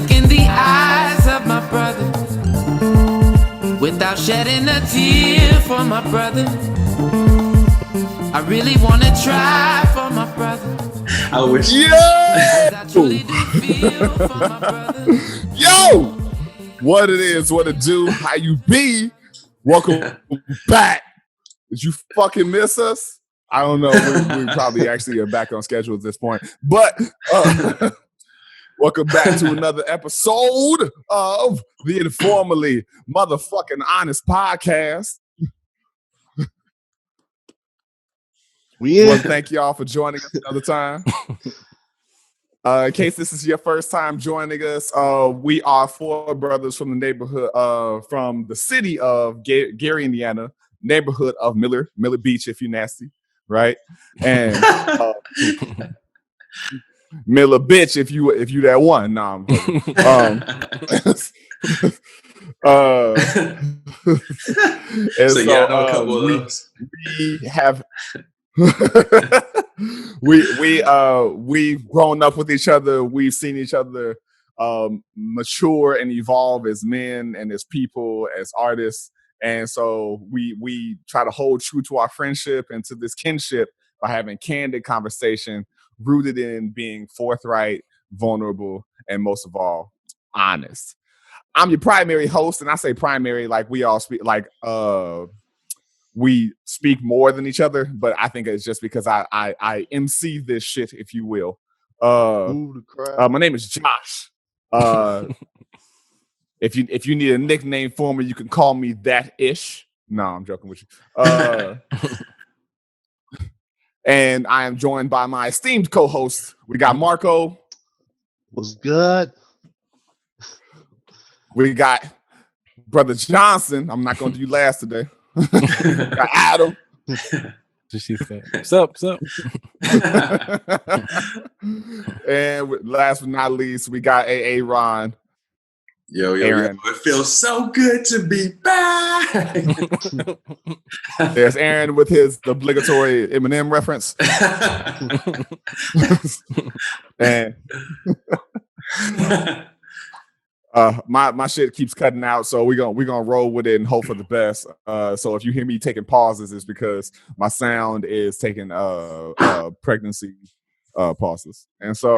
look in the eyes of my brother without shedding a tear for my brother. I really want to try for my brother. I wish. I truly do feel for my brother. Yo! What it is, what it do, how you be? Welcome back. Did you fucking miss us? I don't know. We probably actually are back on schedule at this point. But welcome back to another episode of the InformMILLy motherfucking honest podcast. Well, thank y'all for joining us another time. In case this is your first time joining us, we are four brothers from the neighborhood, from the city of Gary, Indiana, neighborhood of Miller Beach, if you nasty, right? And Miller bitch, if you that one. Nah, and so yeah, I know a couple of those. We have. We've grown up with each other. We've seen each other mature and evolve as men and as people, as artists. And so we try to hold true to our friendship and to this kinship by having candid conversation rooted in being forthright, vulnerable, and most of all, honest. I'm your primary host, and I say primary like we all speak like we speak more than each other, but I think it's just because I MC this shit, if you will. My name is Josh. If you need a nickname for me, you can call me that ish. No, I'm joking with you. And I am joined by my esteemed co-host. We got Marco. What's good? We got Brother Johnson. I'm not going to do you last today. Got Adam. She said, "What's up? What's up?" And last but not least, we got AA Ron. Yo, Aaron. It feels so good to be back. There's Aaron with his obligatory Eminem reference. And my shit keeps cutting out, so we're gonna roll with it and hope for the best. So if you hear me taking pauses, it's because my sound is taking pregnancy pauses. And so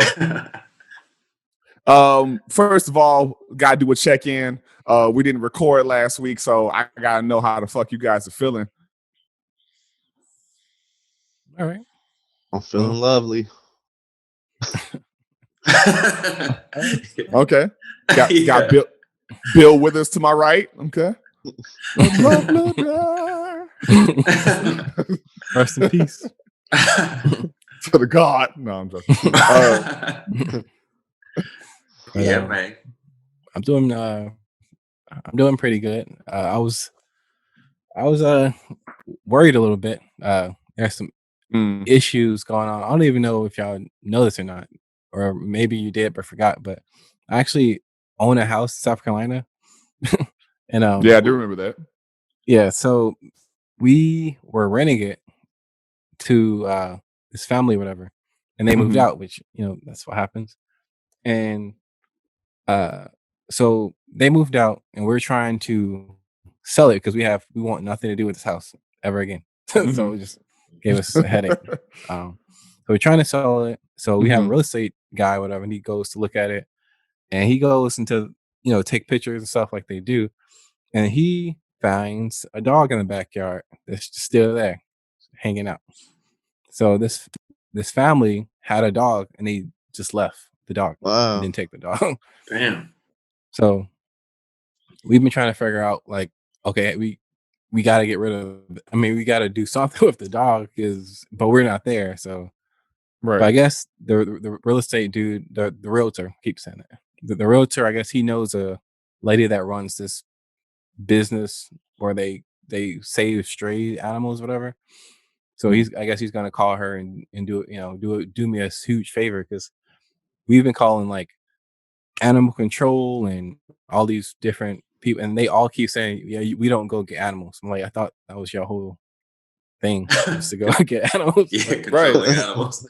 first of all, gotta do a check-in. We didn't record last week, so I gotta know how the fuck you guys are feeling. All right, I'm feeling lovely. Okay. Got Bill Withers to my right. Okay. rest in peace. To the God. No, I'm joking. Yeah, man. I'm doing pretty good. I was worried a little bit. There's some issues going on. I don't even know if y'all know this or not, or maybe you did but forgot. But I actually own a house in South Carolina, and yeah, I do remember that. Yeah, so we were renting it to this family, or whatever, and they moved out, which that's what happens. And so they moved out, and we're trying to sell it because we want nothing to do with this house ever again. So it just gave us a headache. So we're trying to sell it. So we have a real estate guy, whatever, and he goes to look at it, and he goes into take pictures and stuff like they do, and he finds a dog in the backyard that's just still there, hanging out. So this family had a dog, and they just left the dog. Wow. And didn't take the dog. Damn. So we've been trying to figure out, like, okay, we got to get rid of. I mean, we got to do something with the dog, but we're not there. So, right. But I guess the real estate dude, the realtor, keeps saying it. The realtor, I guess he knows a lady that runs this business where they save stray animals, whatever. So I guess he's gonna call her and do me a huge favor, because we've been calling like animal control and all these different people, and they all keep saying, yeah, we don't go get animals. I'm like, I thought that was your whole thing, was to go get animals. Yeah, controlling animals.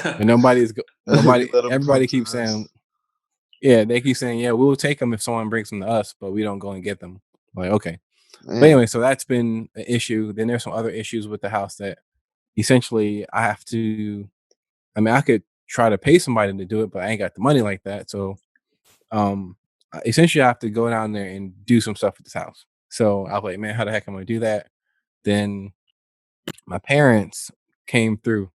And everybody keeps saying, Yeah, they keep saying, yeah, we'll take them if someone brings them to us, but we don't go and get them. Like, okay. Man. But anyway, so that's been an issue. Then there's some other issues with the house that essentially I have to, I mean, I could try to pay somebody to do it, but I ain't got the money like that. So essentially I have to go down there and do some stuff with this house. So I was like, man, how the heck am I gonna do that? Then my parents came through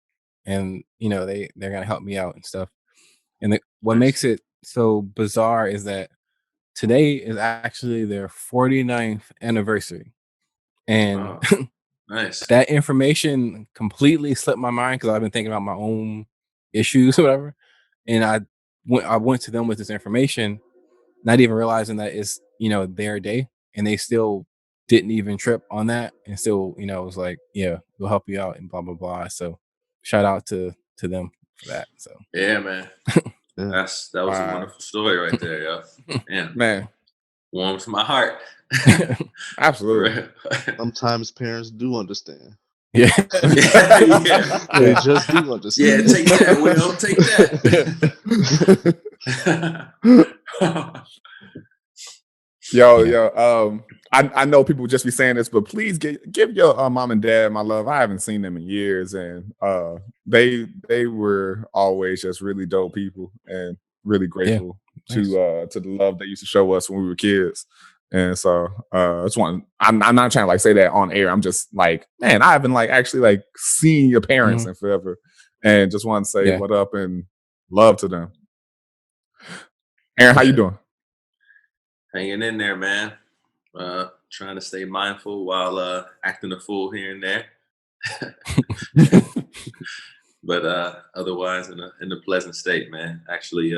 and they're gonna help me out and stuff. And what Nice. makes it so bizarre is that today is actually their 49th anniversary. And Oh, nice. that information completely slipped my mind because I've been thinking about my own issues or whatever. And I went to them with this information, not even realizing that it's their day, and they still didn't even trip on that, and still was like, yeah, we'll help you out and blah blah blah. So shout out to them for that. So Yeah, man. Yeah. That was a Wow. wonderful story right there, yo. Man, Man, warms my heart. absolutely. Sometimes parents do understand. yeah. Yeah. They just do Yeah, understand. take that, Will. Take that. Yo, I know people just be saying this, but please give your mom and dad my love. I haven't seen them in years, and they were always just really dope people and really grateful Nice. to the love they used to show us when we were kids. And so I'm not trying to like say that on air. I'm just like, man, I haven't like actually like seen your parents in forever, and just want to say what up and love to them. Aaron, how you doing? Hanging in there, man. Trying to stay mindful while acting a fool here and there. But otherwise in a pleasant state, man. Actually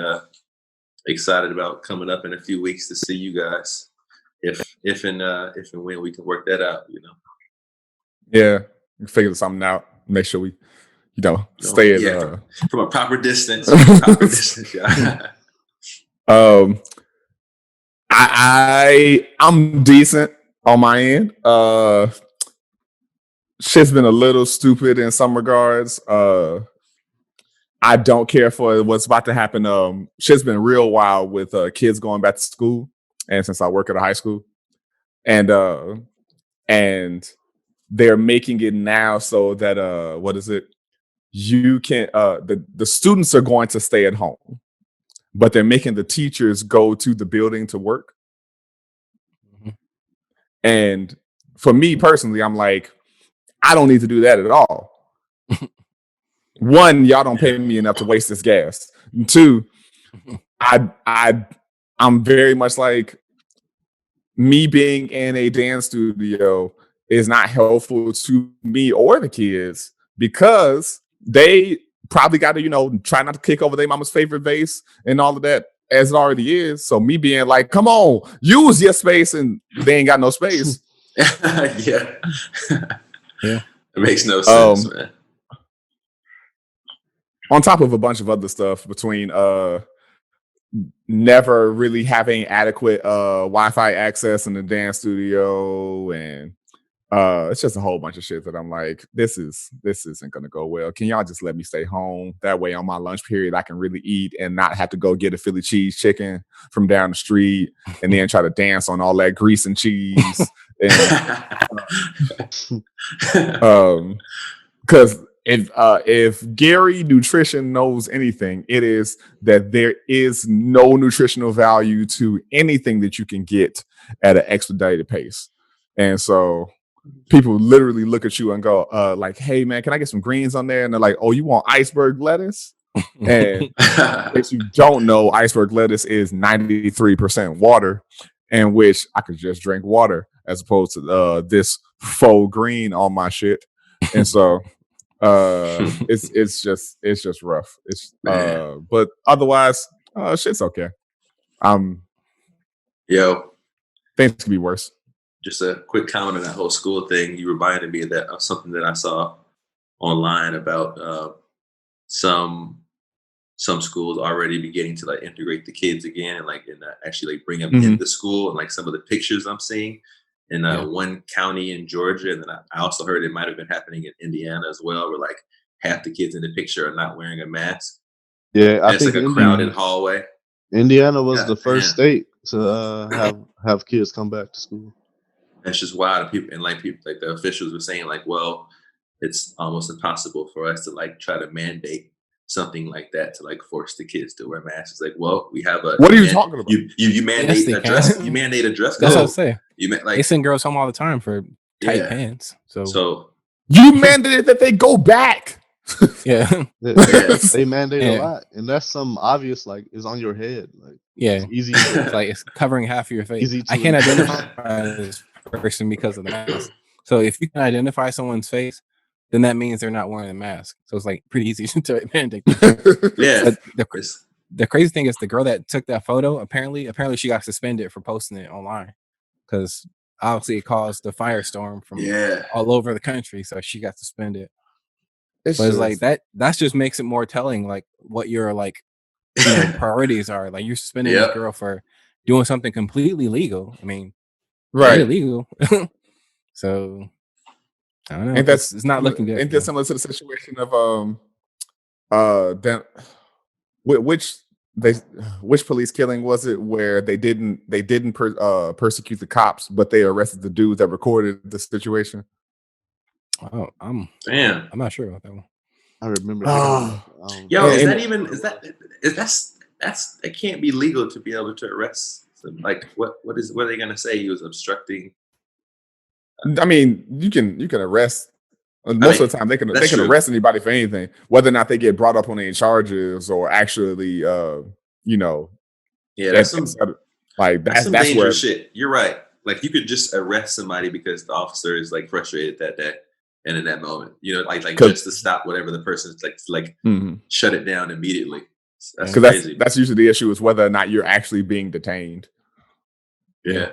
excited about coming up in a few weeks to see you guys. If and when we can work that out, Yeah, we can figure something out. Make sure we, stay at from a proper distance. Yeah. I'm decent on my end. Shit's been a little stupid in some regards. I don't care for what's about to happen. Shit's been real wild with kids going back to school, and since I work at a high school, and they're making it now so that what is it? You can the students are going to stay at home, but they're making the teachers go to the building to work. Mhm. And for me personally, I'm like, I don't need to do that at all. One, y'all don't pay me enough to waste this gas. And two, I'm very much like, me being in a dance studio is not helpful to me or the kids because they probably got to, try not to kick over their mama's favorite vase and all of that as it already is. So me being like, come on, use your space, and they ain't got no space. Yeah. Yeah. It makes no sense, man. On top of a bunch of other stuff between never really having adequate Wi-Fi access in the dance studio, and it's just a whole bunch of shit that I'm like, this isn't gonna go well. Can y'all just let me stay home? That way on my lunch period I can really eat and not have to go get a Philly cheese chicken from down the street and then try to dance on all that grease and cheese. Because if Gary Nutrition knows anything, it is that there is no nutritional value to anything that you can get at an expedited pace. And so people literally look at you and go, like, hey man, can I get some greens on there? And they're like, oh, you want iceberg lettuce? And if you don't know, iceberg lettuce is 93% water, in which I could just drink water as opposed to this faux green on my shit. And so it's just rough. It's but otherwise, shit's okay. Yo, Things could be worse. just a quick comment on that whole school thing. You reminded me of something that I saw online about some schools already beginning to like integrate the kids again and actually like bring them into school, and like some of the pictures I'm seeing in one county in Georgia, and then I also heard it might have been happening in Indiana as well, where like half the kids in the picture are not wearing a mask. Yeah, I It's think like a crowded hallway. Indiana was God the first damn. state to have kids come back to school. That's just wild. And people, like the officials were saying, like, well, it's almost impossible for us to like try to mandate something like that to like force the kids to wear masks. It's like, well, we have a What are you talking about? You mandate they a dress. can. You mandate a dress That's what I code. say. You They like send girls home all the time for tight yeah. pants. So You mandated that they go back. yeah, They Yeah. mandate Yeah. a lot, and that's some obvious like is on your head. Like yeah. it's easy. It's like it's covering half of your face. Easy I to can't enforce. identify this person because of the mask. So if you can identify someone's face, then that means they're not wearing a mask. So it's like pretty easy to mandate. Yeah. But the crazy thing is the girl that took that photo, apparently she got suspended for posting it online because obviously it caused the firestorm from all over the country. So she got suspended. But it's like that just makes it more telling, like what your like priorities are. Like you're suspending this girl for doing something completely legal. I mean, right, illegal. So I don't know. And that's it's not looking good. Ain't that similar to the situation of which police killing was it where they didn't persecute the cops, but they arrested the dudes that recorded the situation? Oh, I'm not sure about that one. I remember. Yo, it can't be legal to be able to arrest. Like, what are they gonna say? He was obstructing. I mean, you can arrest. Most of the time, they can arrest anybody for anything, whether or not they get brought up on any charges or actually, Yeah, that's some dangerous shit. You're right. Like you could just arrest somebody because the officer is like frustrated that day and in that moment, like just to stop whatever the person's like shut it down immediately. That's crazy. That's usually the issue is whether or not you're actually being detained. Yeah.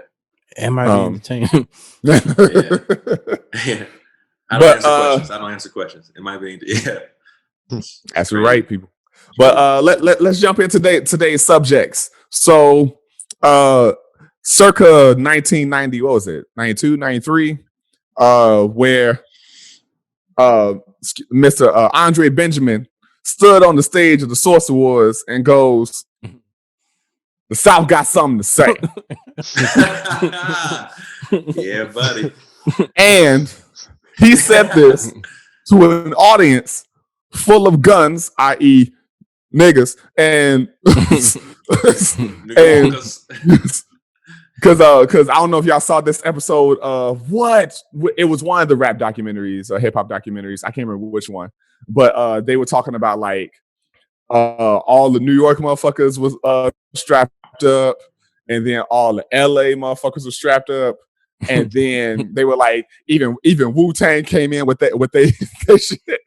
Am I being detained? Yeah. I don't answer questions. Am I being? Yeah. That's right, people. But let's jump into today's subjects. So, circa 1990, what was it? 92, 93, where Mr. Andre Benjamin stood on the stage of the Source Awards and goes, "The South got something to say." Yeah, buddy. And he said this to an audience full of guns, i.e., niggas, and because I don't know if y'all saw this episode of it was one of the rap documentaries, hip hop documentaries. I can't remember which one, but they were talking about like all the New York motherfuckers was strapped up, and then all the LA motherfuckers were strapped up. And then they were like, even Wu-Tang came in with they shit.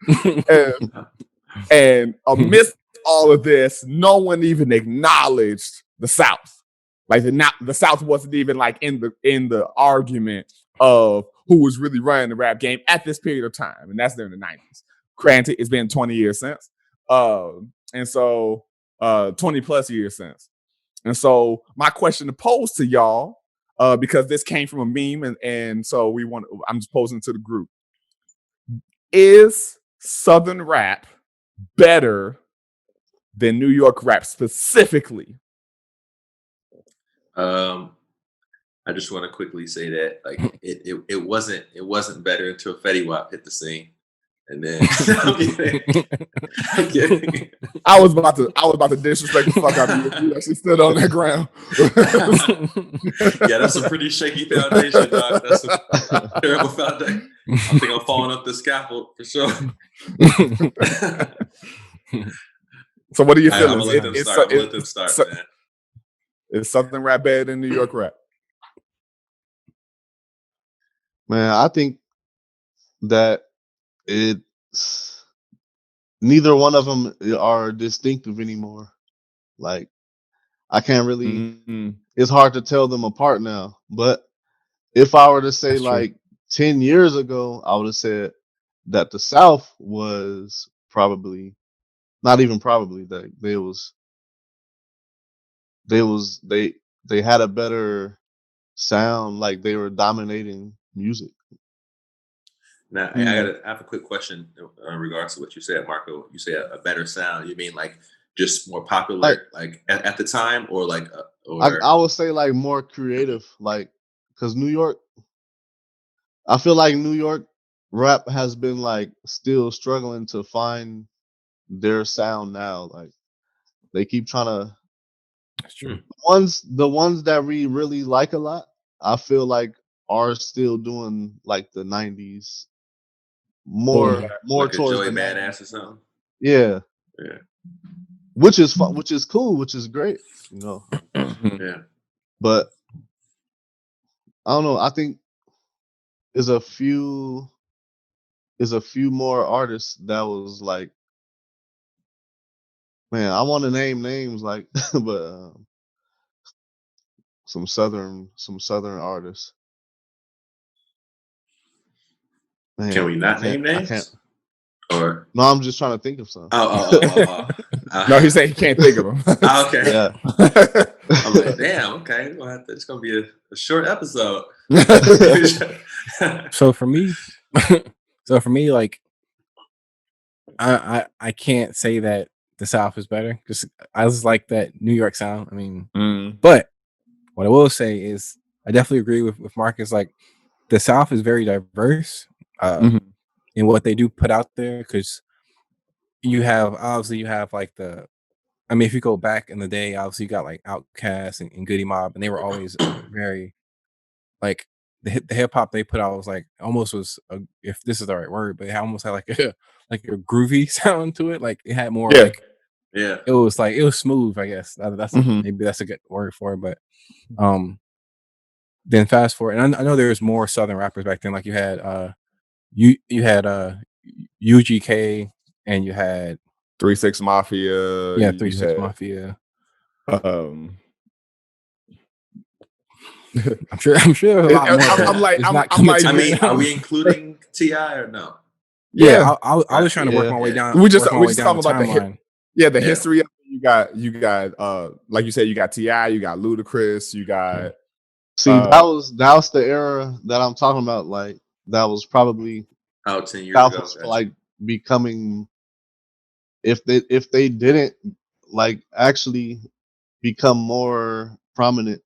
And amidst all of this, no one even acknowledged the South. Like the South wasn't even like in the argument of who was really running the rap game at this period of time, and that's during the 90s. Granted, it's been 20 years since, and so 20 plus years since. And so my question to pose to y'all, because this came from a meme, and so I'm just posing to the group: is Southern rap better than New York rap specifically? I just want to quickly say that like it wasn't better until Fetty Wap hit the scene, and then I'm kidding. I was about to disrespect the fuck out of you. You actually stood on that ground. Yeah, that's a pretty shaky foundation, dog. That's a terrible foundation. I think I'm falling up the scaffold for sure. So what are you feeling? I'm gonna let them start, man. Is Southern rap better than New York rap? Man, I think that it's neither one of them are distinctive anymore. Like I can't really. It's hard to tell them apart now. But if I were to say like 10 years ago, I would have said that the South was probably not even probably that they had a better sound, like they were dominating music. Now, I have a quick question in regards to what you said, Marco. You said a better sound. You mean like just more popular, like at the time, or like, I would say like more creative, like because New York, I feel like New York rap has been like still struggling to find their sound now. Like they keep trying to. That's true. The ones that we really like a lot, I feel like are still doing like the '90s, more like a towards Joey the Badass 90s. or something. Yeah, Yeah, which is fun, which is cool, which is great, you know. yeah. But I don't know. I think there's a few more artists that was like, man, I want to name names like, but some southern artists. Man, Can we not name I can't. names? Or No, I'm just trying to think of some. No, he said he can't think of them. Okay. Yeah. I'm like, damn. Okay, it's gonna be a short episode. So for me, like I can't say that the South is better because I just like that New York sound. I mean, but what I will say is I definitely agree with Marcus. Like the South is very diverse in what they do put out there because you have like I mean, if you go back in the day, obviously you got like Outkast and Goody Mob, and they were always very like the hip hop they put out was like almost if this is the right word, but it almost had like a like a groovy sound to it. Like it had more like it was smooth. I guess that's maybe that's a good word for it. But then fast forward, and I know there's more Southern rappers back then. Like you had you had UGK, and you had 3-6 Mafia. Yeah, 3-6 Mafia. I'm sure there's a lot more. I mean, are we including T.I. or no? Yeah, I was trying to work my way down. We just talking about timeline. the history of it. You got like you said, you got T.I., you got Ludacris, you got. See, that was the era that I'm talking about. Like that was probably 10 years ago. Like becoming, if they didn't like actually become more prominent,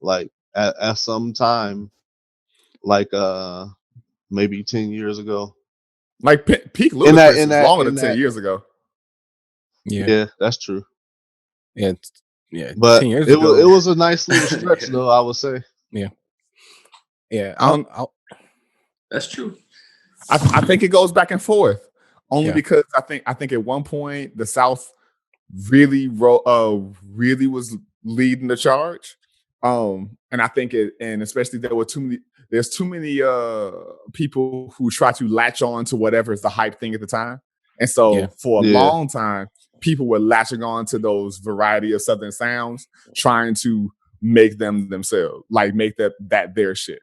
like at some time, like maybe 10 years ago. Like peak Ludacris was longer than 10 years ago. Yeah, that's true. Yeah, but 10 years ago, it was a nice little stretch, though. I would say. Yeah. That's true. I think it goes back and forth, only because I think at one point the South really was leading the charge, and I think and especially there's too many people who try to latch on to whatever is the hype thing at the time, and so for a long time people were latching on to those variety of Southern sounds, trying to make them themselves, like make that their shit.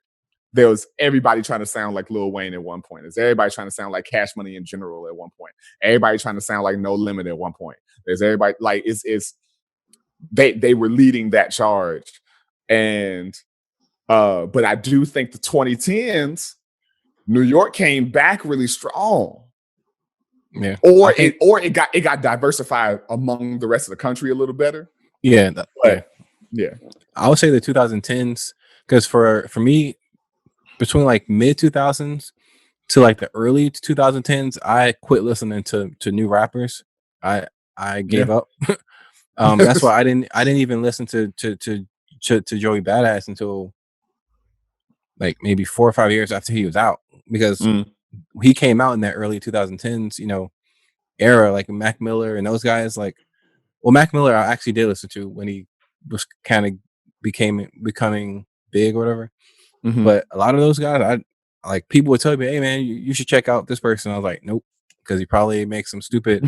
There was everybody trying to sound like Lil Wayne at one point. There's everybody trying to sound like Cash Money in general at one point. Everybody trying to sound like No Limit at one point. There's everybody like they were leading that charge. And but I do think the 2010s, New York came back really strong. Yeah. Or it got diversified among the rest of the country a little better. Yeah. Yeah. I would say the 2010s, because for me, between like mid 2000s to like the early 2010s, I quit listening to new rappers. I gave up. That's why I didn't even listen to Joey Badass until like maybe 4 or 5 years after he was out, because he came out in that early 2010s, era, like Mac Miller and those guys. Like, well, Mac Miller I actually did listen to when he was kind of becoming big or whatever. But a lot of those guys, like people would tell me, "Hey man, you should check out this person." I was like, "Nope," because he probably makes some stupid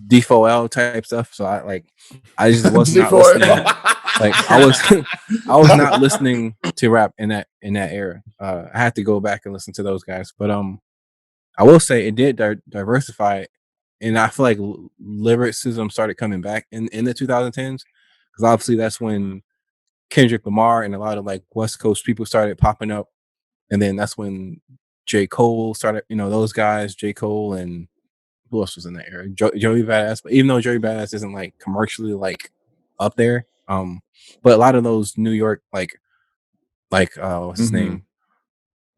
D4L type stuff. So I just was not listening. Like I was not listening to rap in that era. I had to go back and listen to those guys. But I will say it did diversify, and I feel like lyricism started coming back in the 2010s, because obviously that's when Kendrick Lamar and a lot of like West Coast people started popping up. And then that's when J. Cole started, those guys, J. Cole and who else was in that era? Joey Badass, but even though Joey Badass isn't like commercially like up there, but a lot of those New York like what's his name?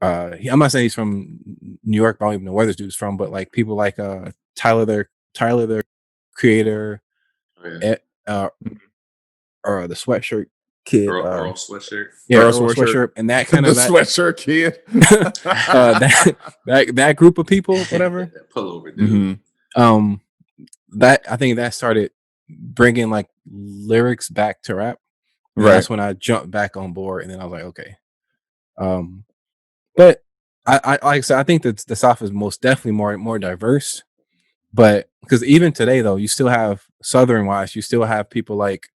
I'm not saying he's from New York. I don't even know where this dude's from, but like people like Tyler, the Creator, or the Sweatshirt Kid, Earl Sweatshirt. yeah, Earl Sweatshirt, and that kind the of Sweatshirt Kid. that group of people, whatever. That pullover dude. That I think that started bringing like lyrics back to rap. And Right. that's when I jumped back on board, and then I was like, okay. But I like I said, I think that the South is most definitely more diverse. But because even today, though, you still have Southern wise, you still have people like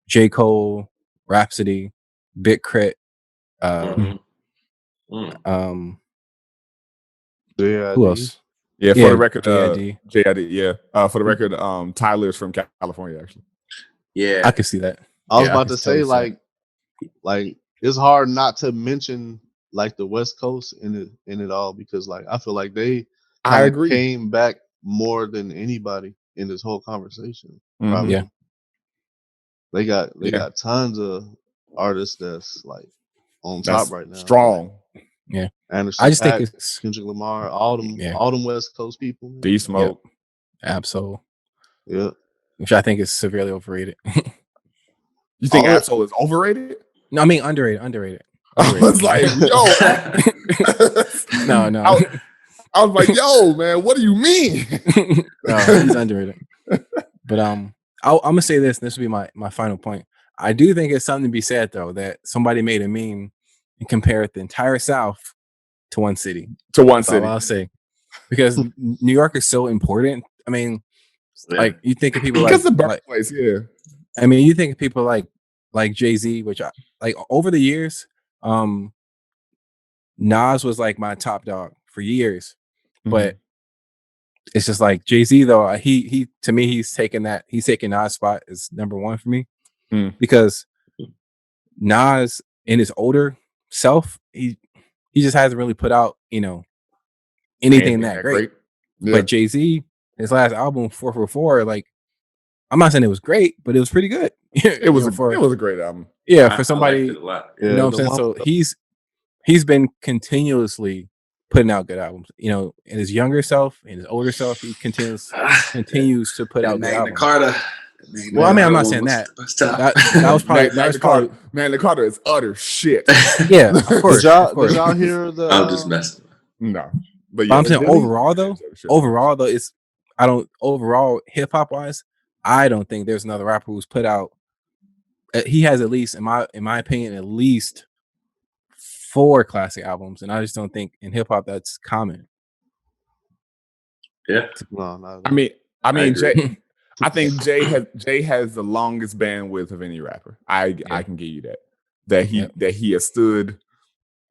J. Cole, Rhapsody, Big Crit, JID. who else? Yeah, for the record, JID. JID, yeah. For the record, Tyler's from California, actually. Yeah, I could see that. I was Yeah, about could to say totally see like it's hard not to mention like the West Coast in it all, because like I feel like they I kinda agree. came back more than anybody in this whole conversation. Mhm. Probably. Yeah. They got tons of artists that's like on That's top right now. strong. Yeah. Anderson I just think .Paak, it's Kendrick Lamar, all them West Coast people. Man. D Smoke. Absol, Yeah. which I think is severely overrated. You think All- Absol is overrated? No, I mean underrated. I was like, yo. No. I was like, yo, man, what do you mean? No, he's underrated. But I'm gonna say this, and this will be my final point. I do think it's something to be said though that somebody made a meme and compared the entire South to one city. To one That's city. all I'll say. Because New York is so important. I mean, like you think of people like Because the birthplace, yeah. I mean, you think of people like Jay-Z, which I like over the years, Nas was like my top dog for years. But it's just like Jay-Z though, he to me he's taking Nas spot as number one for me. Because Nas in his older self, he just hasn't really put out, anything that great. Yeah. But Jay-Z, his last album, 444, like I'm not saying it was great, but it was pretty good. It was a great album. Yeah, for somebody, I liked it a lot. you know what I'm saying? So he's been continuously putting out good albums. In his younger self, in his older self, he continues to put out good Magna albums. Carta. Well, I mean, I'm not saying that. That was probably Magna Carta is utter shit. Yeah, of course. Did y'all hear the? I'm just messing. No, but I'm saying Did he? overall though, overall hip hop wise, I don't think there's another rapper who's put out. He has at least, in my opinion, at least 4 classic albums, and I just don't think in hip hop that's common. Yeah. No, I mean, agree. Jay. I think Jay has the longest bandwidth of any rapper. I can give you that he has stood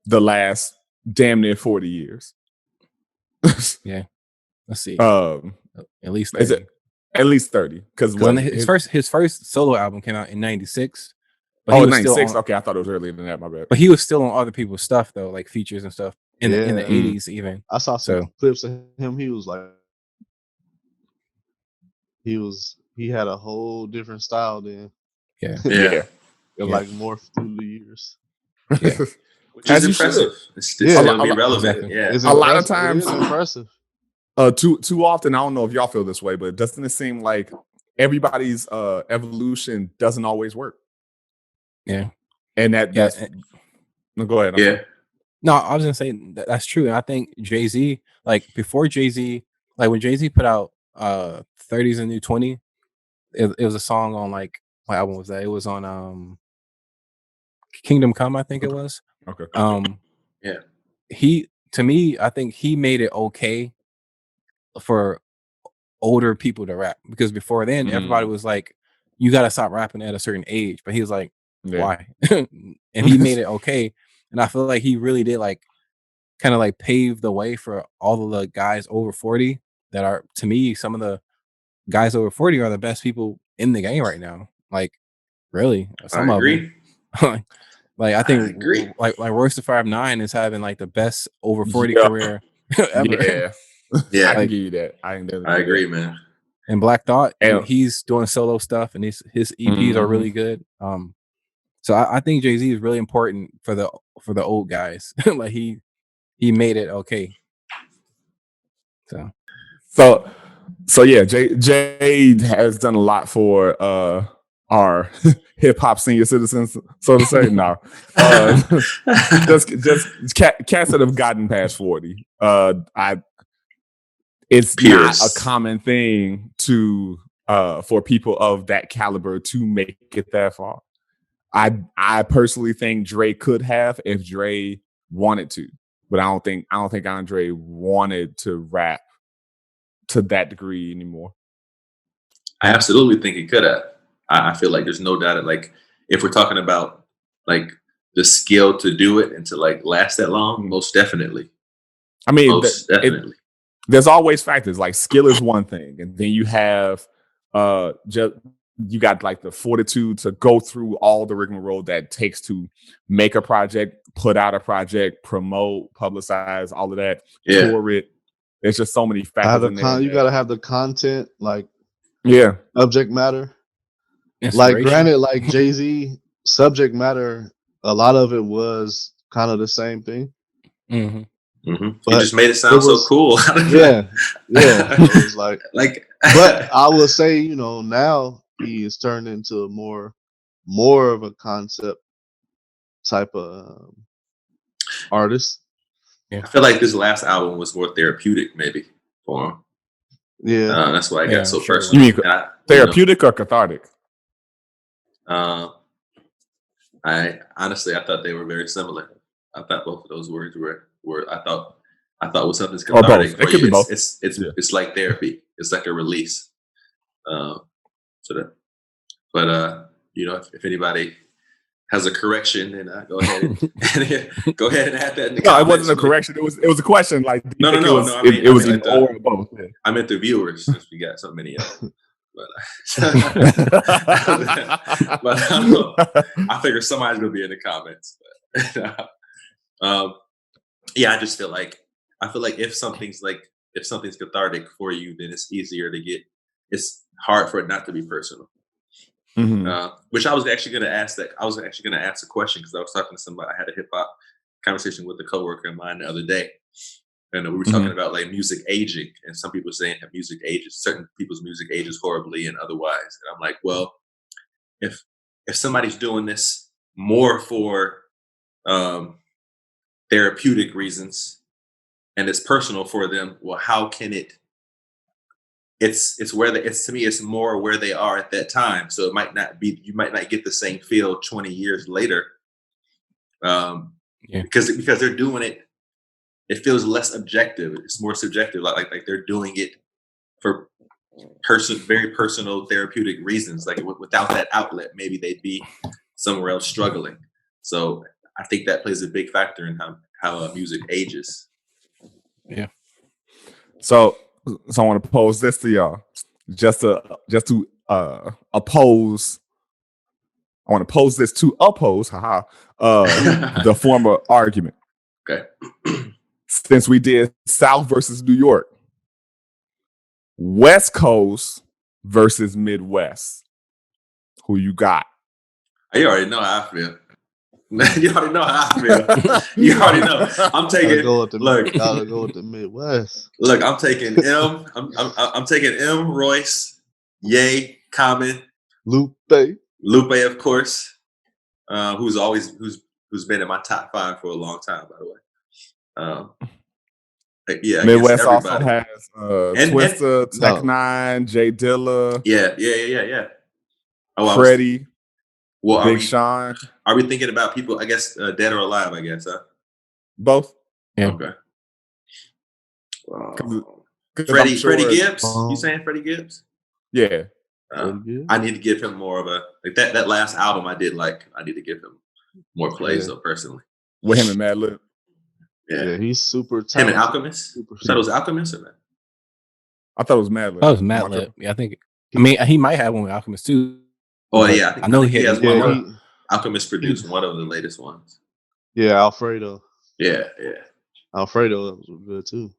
the last damn near 40 years. Yeah, let's see. At least 30. Is it at least 30? Because his first solo album came out in '96. But 96. Okay, I thought it was earlier than that. My bad. But he was still on other people's stuff though, like features and stuff in the '80s even. I saw some clips of him. He was like, he had a whole different style then. Yeah. Yeah. It like morphed through the years. Yeah. Which is impressive. It's still relevant. Exactly. Yeah. A lot of times, it is impressive. Too often, I don't know if y'all feel this way, but doesn't it seem like everybody's evolution doesn't always work? Yeah. And that's no, go ahead. Yeah. No, I was gonna say that's true. And I think Jay-Z, like before Jay-Z, like when Jay-Z put out 30's a New 20, it was a song on like what album was that? It was on Kingdom Come, I think it was. Okay. Yeah. I think he made it okay for older people to rap, because before then everybody was like, you gotta stop rapping at a certain age. But he was like, why? And he made it okay. And I feel like he really did like kind of like pave the way for all of the guys over 40 that are, to me, some of the guys over 40 are the best people in the game right now. Like, really, some I of agree. them. Like I think like Royce the 5'9" is having like the best over 40 career ever. Yeah. Yeah, I can Like- give you that. I can definitely I give you agree, that. man. And Black Thought, And- he's doing solo stuff, and his EPs are Mhm. really good. So I think Jay-Z is really important for the old guys. Like he made it okay. So yeah, Jade has done a lot for our hip hop senior citizens, so to say. No, just cats that have gotten past 40. It's Pierce. not a common thing to for people of that caliber to make it that far. I personally think Dre could have if Dre wanted to, but I don't think Andre wanted to rap to that degree anymore. I absolutely think he could have. I feel like there's no doubt that, like, if we're talking about like the skill to do it and to like last that long, most definitely. I mean, Most definitely. there's always factors. Like skill is one thing, and then you have just you got like the fortitude to go through all the rigmarole that takes to make a project, put out a project, promote, publicize, all of that, Yeah. tour it. There's just so many factors in there. You got to have the content, like Yeah. subject matter. Like Inspiration. granted, like Jay-Z, subject matter, a lot of it was kind of the same thing. Mhm. He But just made it sound it was- so cool. Yeah, yeah. It was like, Like, but I would say, you know, now he is turned into more of a concept type of artist. I feel like this last album was more therapeutic, maybe for him. Yeah, That's why I got Yeah, so sure. personal. You mean And therapeutic or cathartic? I honestly, I thought they were very similar. I thought both of those words were I thought was something's Or both. cathartic It for could you. be both. It's like therapy. It's like a release. So that, but you know, if anybody has a correction, then go ahead and go ahead and add that in the No, it comments. wasn't a correction. It was a question. Like, do you think No. I mean, it was like either or or both. Yeah. I meant the viewers, since we got so many of them. But, but I figure somebody's gonna be in the comments. But, yeah, I just feel like if something's cathartic for you, then it's easier to get. It's hard for it not to be personal. Mhm. Which I was actually going to ask that. I was actually going to ask a question because I was talking to somebody. I had a hip hop conversation with a coworker of mine the other day, and we were talking about like music aging, and some people saying that music ages, certain people's music ages horribly, and otherwise. And I'm like, well, if somebody's doing this more for therapeutic reasons, and it's personal for them, well, how can it? It's to me, it's more where they are at that time. So it might not be, you might not get the same feel 20 years later. Because they're doing it, it feels less objective. It's more subjective. Like they're doing it for very personal therapeutic reasons. Like without that outlet, maybe they'd be somewhere else struggling. So I think that plays a big factor in how music ages. Yeah. So I want to pose this to y'all, just to oppose. I want to pose this to oppose, the former argument. Okay. Since we did South versus New York, West Coast versus Midwest, who you got? You already know how I feel. You already know how I feel. You already know. I'm taking. gotta go with the Midwest. Look, I'm taking M. I'm taking M. Royce, Ye, Common, Lupe, of course, who's been in my top 5 for a long time, by the way. Yeah, Midwest also has Twista, Tech No. Nine, Jay Dilla, Yeah. Freddie, Well, Big Sean. Are we thinking about people? I guess dead or alive. I guess, huh? Both. Yeah. Okay. Freddie Freddie Gibbs. You saying Freddie Gibbs? Yeah. I need to give him more of a that last album I did like. I need to give him more plays though, personally. With him and Madlib. Yeah, he's super talented. Him and Alchemist. That was Alchemist or not? I thought it was Madlib. That was Madlib. Yeah, I think. I mean, he might have one with Alchemist too. Oh yeah, I know he has had one. Alchemist produced one of the latest ones. Yeah, Alfredo. Yeah. Alfredo was good too.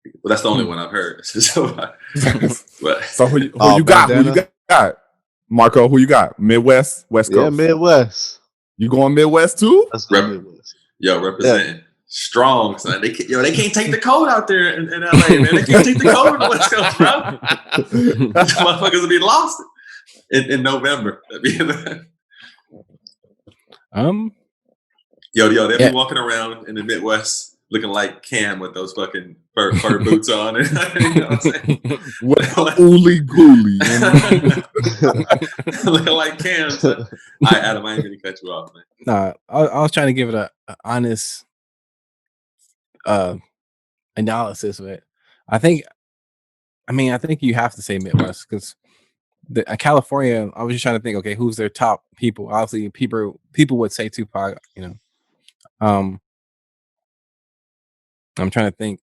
Well, that's the only one I've heard. But So who you got? Who you got? Marco, who you got? Midwest, West Coast? Yeah, Midwest. You going Midwest too? Let's go Midwest. Yo, representing strong, son. They can't take the cold out there in LA, man. They can't take the cold in the West Coast, bro. Motherfuckers will be lost in November. Yo, they be walking around in the Midwest looking like Cam with those fucking fur boots on. You know what I'm saying? Ooly gooly. Looking like Cam. Son. Adam, I ain't gonna cut you off, man. Nah, I was trying to give it an honest analysis of it. I think you have to say Midwest because California. I was just trying to think. Okay, who's their top people? Obviously, people would say Tupac. You know, I'm trying to think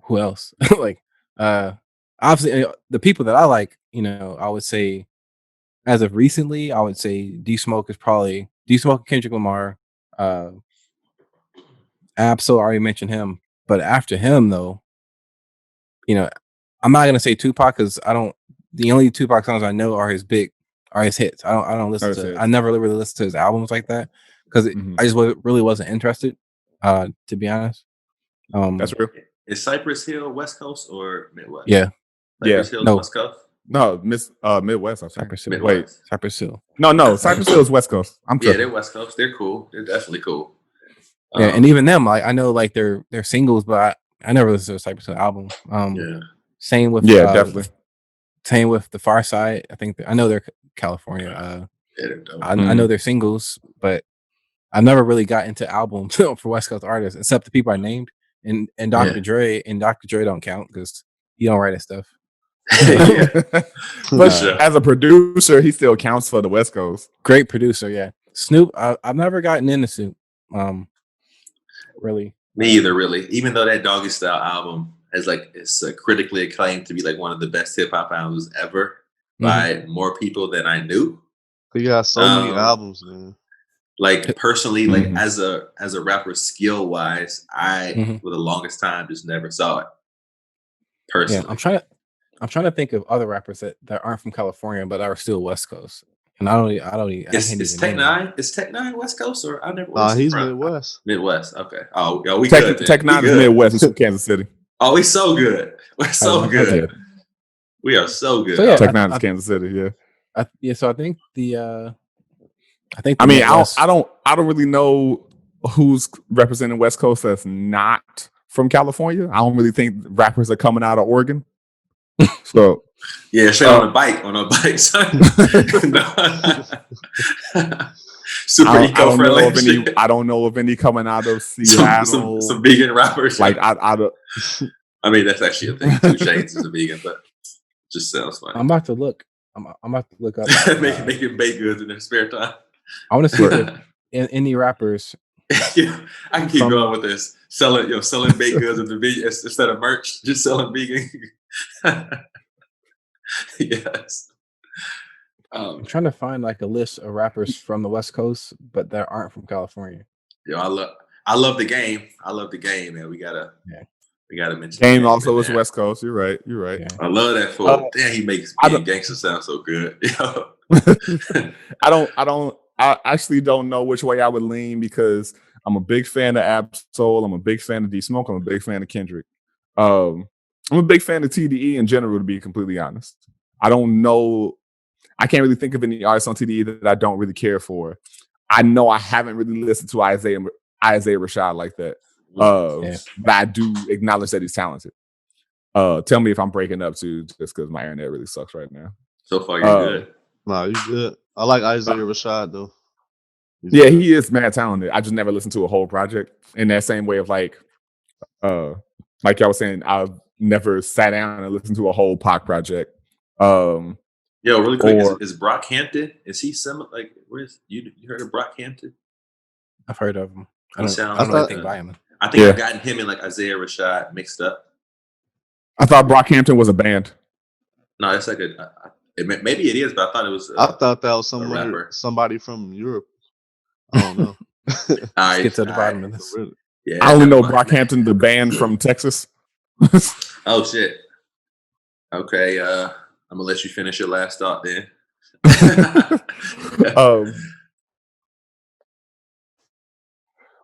who else. Like, obviously, the people that I like. You know, I would say as of recently, I would say D Smoke is probably D Smoke, Kendrick Lamar, Absol. Already mentioned him, but after him though, you know, I'm not gonna say Tupac because I don't. The only Tupac songs I know are his hits. I don't listen to. I never really listened to his albums like that because I just really wasn't interested. To be honest, that's real. Is Cypress Hill West Coast or Midwest? Yeah, Cypress Hill West Coast. No, Midwest. I'm Cypress Hill. Wait, Cypress Hill. No, Cypress Hill is West Coast. They're West Coast. They're cool. They're definitely cool. Yeah, and even them, I know like they're singles, but I never listened to a Cypress Hill album. Same with definitely. Same with the Far Side. I think I know they're California. I know they're singles, but I never really got into albums for West Coast artists except the people I named. And Dr. Dre don't count because he don't write his stuff. But as a producer, he still counts for the West Coast. Great producer, yeah. Snoop, I've never gotten into Snoop. Really. Me either, really. Even though that Doggy Style album it's critically acclaimed to be like one of the best hip hop albums ever by more people than I knew. You got so many albums, man. Like personally, like as a rapper, skill wise, I for the longest time just never saw it. Personally, yeah, I'm trying to think of other rappers that aren't from California but are still West Coast. And I don't. Is Tech Nine? Is Tech Nine West Coast or I never? He's Midwest. Midwest. Okay. Oh, yeah, we good. Tech Nine is Midwest. He's from Kansas City. Oh, we so good. We're so good. We are so good. So, yeah, Tech Nine is Kansas City. Yeah. So I think I don't really know who's representing West Coast that's not from California. I don't really think rappers are coming out of Oregon. So yeah, straight on a bike, son. Super eco-friendly. I don't know of any coming out of Seattle. Some vegan rappers. Like I mean, that's actually a thing. 2 Chainz is a vegan, but it just sounds funny. I'm about to look. I'm about to look up. making baked goods in their spare time. I want to see if any rappers. Yeah, I can keep going with this. Selling baked goods instead of merch, just selling vegan. Yes. I'm trying to find like a list of rappers from the West Coast, but that aren't from California. Yo, I love the game. I love the game, man. We gotta mention Game also is West Coast. You're right. Yeah. I love that fool. Damn, he makes being gangster sound so good. I actually don't know which way I would lean because I'm a big fan of Absol. I'm a big fan of D Smoke. I'm a big fan of Kendrick. I'm a big fan of TDE in general, to be completely honest. I don't know. I can't really think of any artists on TDE that I don't really care for. I know I haven't really listened to Isaiah Rashad like that. But I do acknowledge that he's talented. Tell me if I'm breaking up too, just because my internet really sucks right now. So far, you're good. Nah, you good. I like Isaiah Rashad though. He is mad talented. I just never listened to a whole project in that same way of like y'all was saying, I've never sat down and listened to a whole Pac project. Yo, really quick, is Brockhampton? Is he similar? Like, where's you heard of Brockhampton? I've heard of him. I don't know anything by him. I think I've gotten him and like Isaiah Rashad mixed up. I thought Brockhampton was a band. No, it's like maybe it is, but I thought it was. I thought that was somebody from Europe. I don't know. Let's get to the bottom of this. Yeah, I only know Brockhampton, the band from Texas. Oh shit. Okay, I'm gonna let you finish your last thought then.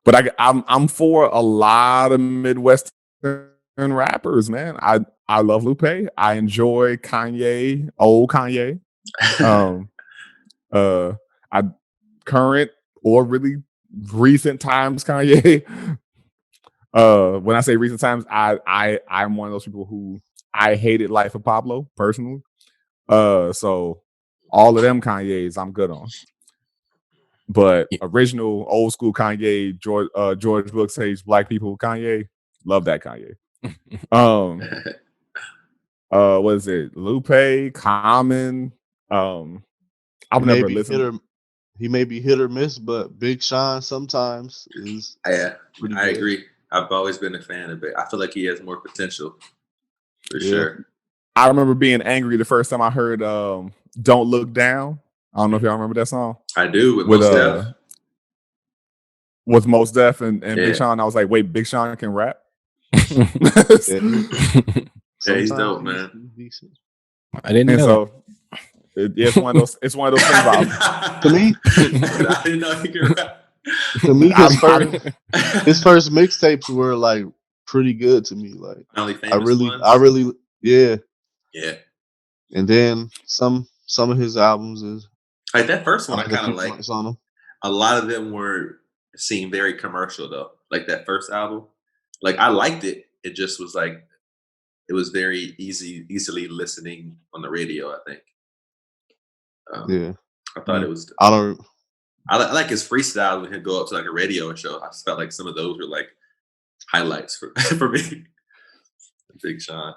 But I'm for a lot of Midwestern rappers, man. I love Lupe. I enjoy Kanye, old Kanye. I current or really recent times Kanye. When I say recent times, I'm one of those people who I hated Life of Pablo personally. So all of them Kanye's I'm good on. But original old school Kanye, George Brooks hates black people, Kanye, love that Kanye. What is it? Lupe, Common. I've never listened. He may be hit or miss, but Big Sean sometimes is. Yeah, I agree. I've always been a fan of it. I feel like he has more potential for sure. I remember being angry the first time I heard "Don't Look Down." I don't know if y'all remember that song. I do with Mos Def. With Mos Def and Big Sean. I was like, wait, Big Sean can rap? Yeah, he's dope, man. I didn't know. So it's one of those things about to me. I didn't know he could rap. To me, his first mixtapes were like pretty good to me. Like I really, yeah. And then some of his albums is like that first one. I kind of like. On them. A lot of them seemed very commercial though. Like that first album, like I liked it. It just was like it was very easily listening on the radio. I think. I thought it was. I like his freestyle when he'd go up to like a radio show. I just felt like some of those were like highlights for me. Big Sean.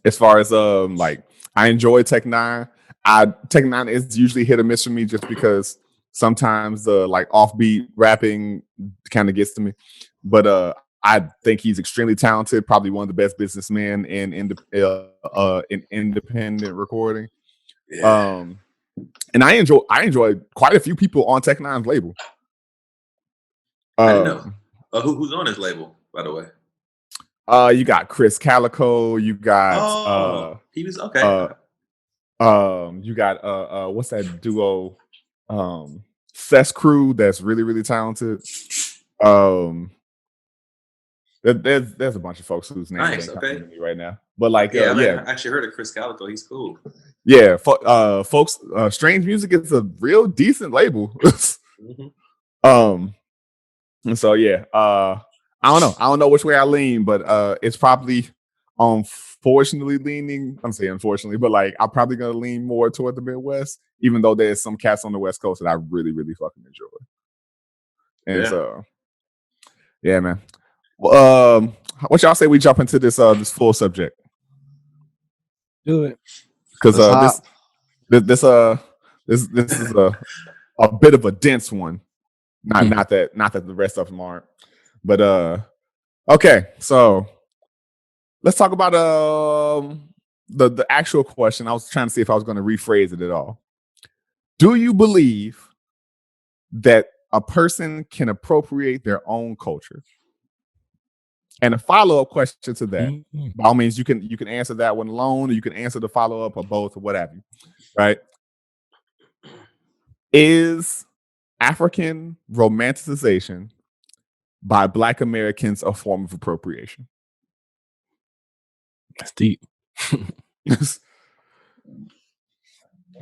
As far as like I enjoy Tech Nine. Tech Nine is usually hit or miss for me just because sometimes the like offbeat rapping kind of gets to me. But I think he's extremely talented, probably one of the best businessmen in independent recording. Yeah. And I enjoy quite a few people on Tech Nine's label. I didn't know. Who's on his label, by the way? You got Chris Calico. You got he was okay. You got what's that duo? Cess Crew. That's really really talented. There's a bunch of folks whose names ain't coming to me right now. But like, I actually heard of Chris Calico. He's cool. Yeah, folks. Strange Music is a real decent label. And so I don't know which way I lean, but it's probably unfortunately leaning. I'm saying unfortunately, but like I'm probably gonna lean more toward the Midwest, even though there's some cats on the West Coast that I really really fucking enjoy. And so, yeah, man. What y'all say we jump into this full subject? Do it, because this is a bit of a dense one. Not that the rest of them aren't, but okay. So let's talk about the actual question. I was trying to see if I was going to rephrase it at all. Do you believe that a person can appropriate their own culture? And a follow-up question to that, by all means, you can answer that one alone, or you can answer the follow-up, or both, or what have you. Right? Is African romanticization by Black Americans a form of appropriation? That's deep.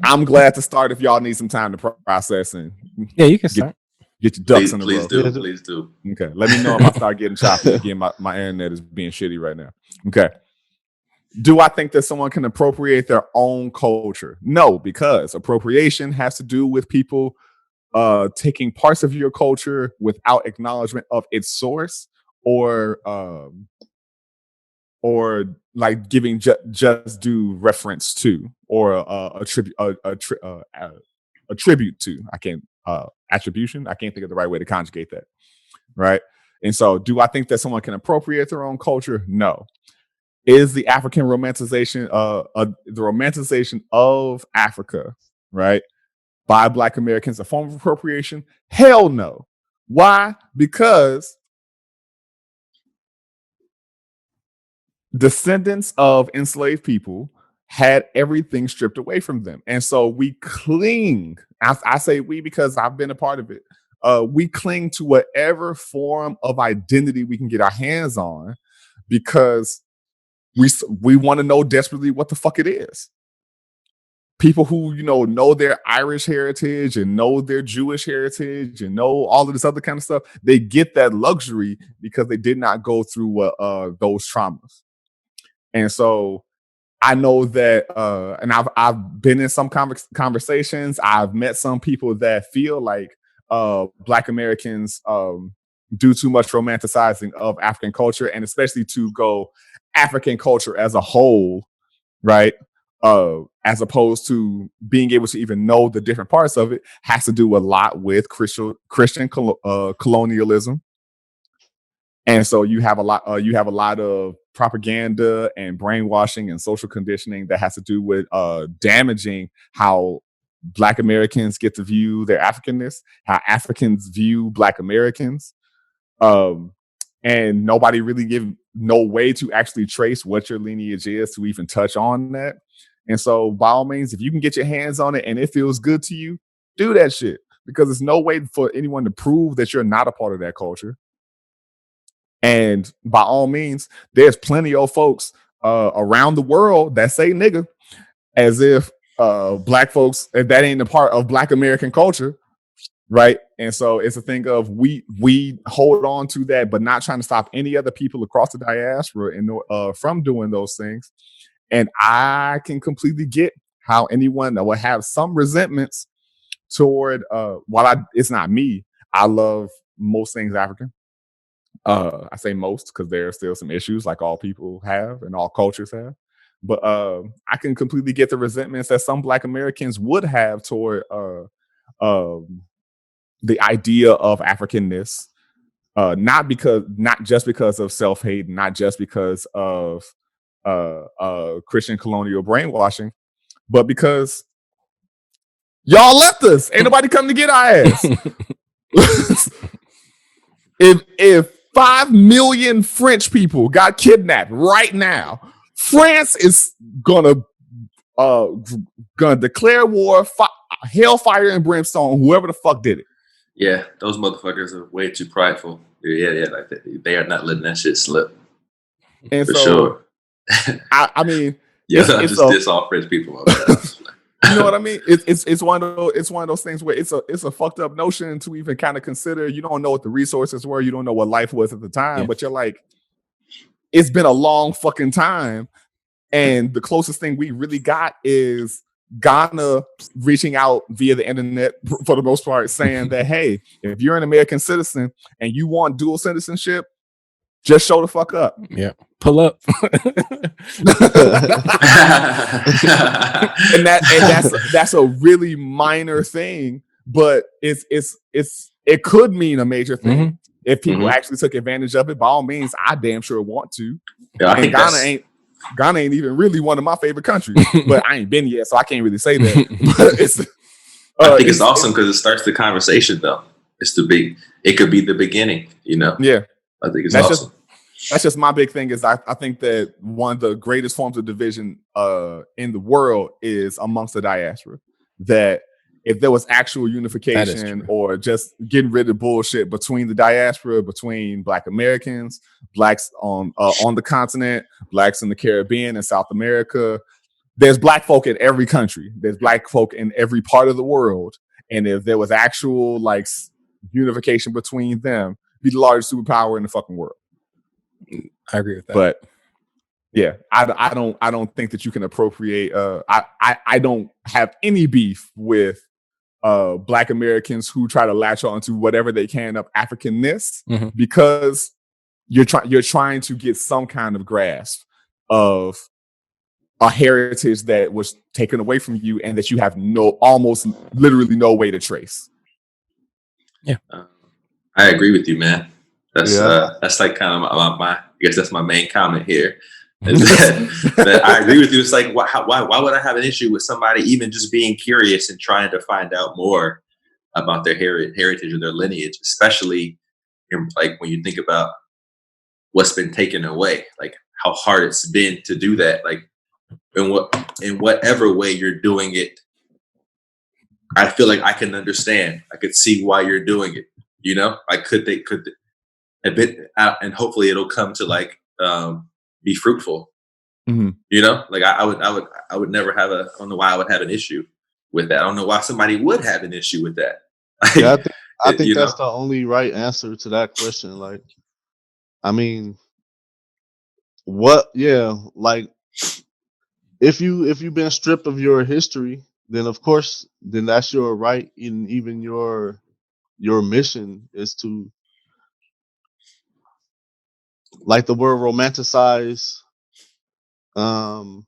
I'm glad to start if y'all need some time to process and you can start. Get your ducks in a row. Please do. Okay. Let me know if I start getting choppy again. My internet is being shitty right now. Okay. Do I think that someone can appropriate their own culture? No, because appropriation has to do with people taking parts of your culture without acknowledgement of its source, or like giving just due reference to, or a tribute to. I can't attribution. I can't think of the right way to conjugate that. Right. And so, do I think that someone can appropriate their own culture? No. Is the African romanticization, the romanticization of Africa, right, by Black Americans a form of appropriation? Hell no. Why? Because descendants of enslaved people had everything stripped away from them. And so we cling, I say we because I've been a part of it. We cling to whatever form of identity we can get our hands on because we want to know desperately what the fuck it is. People who, know their Irish heritage and know their Jewish heritage and know all of this other kind of stuff, they get that luxury because they did not go through those traumas. And so I know that, and I've been in some conversations. I've met some people that feel like Black Americans do too much romanticizing of African culture, and especially to go African culture as a whole, right? As opposed to being able to even know the different parts of it, has to do a lot with Christian colonialism. And so you have a lot of propaganda and brainwashing and social conditioning that has to do with damaging how Black Americans get to view their Africanness, how Africans view Black Americans. And nobody really give no way to actually trace what your lineage is to even touch on that. And so by all means, if you can get your hands on it and it feels good to you, do that shit, because there's no way for anyone to prove that you're not a part of that culture. And by all means, there's plenty of folks around the world that say nigga as if Black folks, if that ain't a part of Black American culture, right? And so it's a thing of we hold on to that, but not trying to stop any other people across the diaspora from doing those things. And I can completely get how anyone that will have some resentments toward it's not me. I love most things African. I say most because there are still some issues like all people have and all cultures have. But I can completely get the resentments that some Black Americans would have toward the idea of Africanness, not just because of self-hate, not just because of Christian colonial brainwashing, but because y'all left us. Ain't nobody come to get our ass. If 5 million French people got kidnapped right now, France is gonna declare war, hellfire and brimstone, whoever the fuck did it. Yeah, those motherfuckers are way too prideful. Yeah, like they are not letting that shit slip. And for so, sure. I mean, yeah, I just diss all French people. You know what I mean? It's one of those things where it's a fucked up notion to even kind of consider. You don't know what the resources were, you don't know what life was at the time, but you're like, it's been a long fucking time, and the closest thing we really got is Ghana reaching out via the internet for the most part, saying that, hey, if you're an American citizen and you want dual citizenship, just show the fuck up. Yeah, pull up. and that's a really minor thing, but it could mean a major thing if people actually took advantage of it. By all means, I damn sure want to. Yeah, and Ghana ain't even really one of my favorite countries, but I ain't been yet, so I can't really say that. But I think it's awesome because it starts the conversation, though. It could be the beginning, Yeah, I think it's awesome. That's just my big thing. Is I think that one of the greatest forms of division in the world is amongst the diaspora. That if there was actual unification or just getting rid of bullshit between the diaspora, between Black Americans, Blacks on the continent, Blacks in the Caribbean and South America, there's Black folk in every country. There's Black folk in every part of the world. And if there was actual like unification between them, be the largest superpower in the fucking world. I agree with that. But yeah, I don't think that you can appropriate. I don't have any beef with Black Americans who try to latch on to whatever they can of Africanness because you're trying to get some kind of grasp of a heritage that was taken away from you and that you have almost literally no way to trace. Yeah, I agree with you, man. That's like kind of my I guess that's my main comment here. That I agree with you. It's like, why would I have an issue with somebody even just being curious and trying to find out more about their heritage or their lineage, especially like when you think about what's been taken away, like how hard it's been to do that. Like in whatever way you're doing it, I feel like I can understand. I could see why you're doing it. You know, they could a bit, and hopefully it'll come to like be fruitful. Mm-hmm. You know, like I would never have I don't know why I would have an issue with that. I don't know why somebody would have an issue with that. Yeah, I think You that's know? the only right answer to that question. Like, I mean, what? Yeah, like if you've been stripped of your history, then of course, then that's your right, and even your mission is to, like the word romanticize. I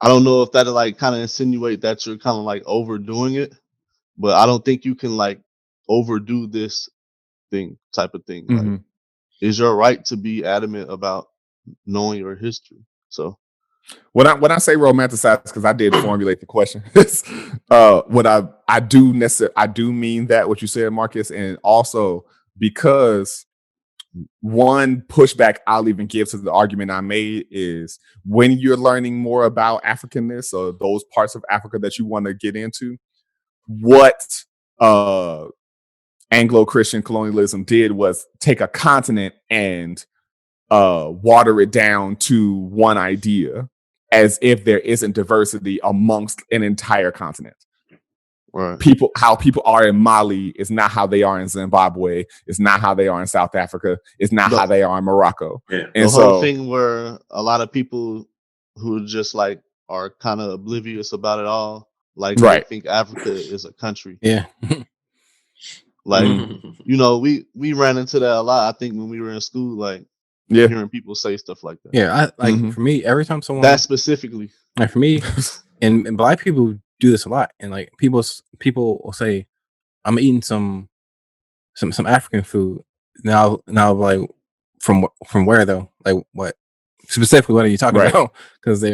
don't know if that like kind of insinuate that you're kind of like overdoing it, but I don't think you can like overdo this thing type of thing. Mm-hmm. Like, it's your right to be adamant about knowing your history. So when I say romanticize, because I did formulate the question, what I do mean that what you said, Marcus, and also because one pushback I'll even give to the argument I made is when you're learning more about Africanness or those parts of Africa that you want to get into, what Anglo-Christian colonialism did was take a continent and water it down to one idea, as if there isn't diversity amongst an entire continent. right. How people are in Mali is not how they are in Zimbabwe. It's not how they are in South Africa. It's not how they are in Morocco. Yeah. And The so whole thing where a lot of people who just like are kind of oblivious about it all, like they right. think Africa is a country. Yeah. Like, Mm. we ran into that a lot. I think when we were in school, like Yeah. hearing people say stuff like that. Yeah. I like Mhm. for me, every time someone That specifically. like for me, and Black people do this a lot, and like people will say, "I'm eating some African food." Now like from where though? Like what specifically? What are you talking Right. about? Because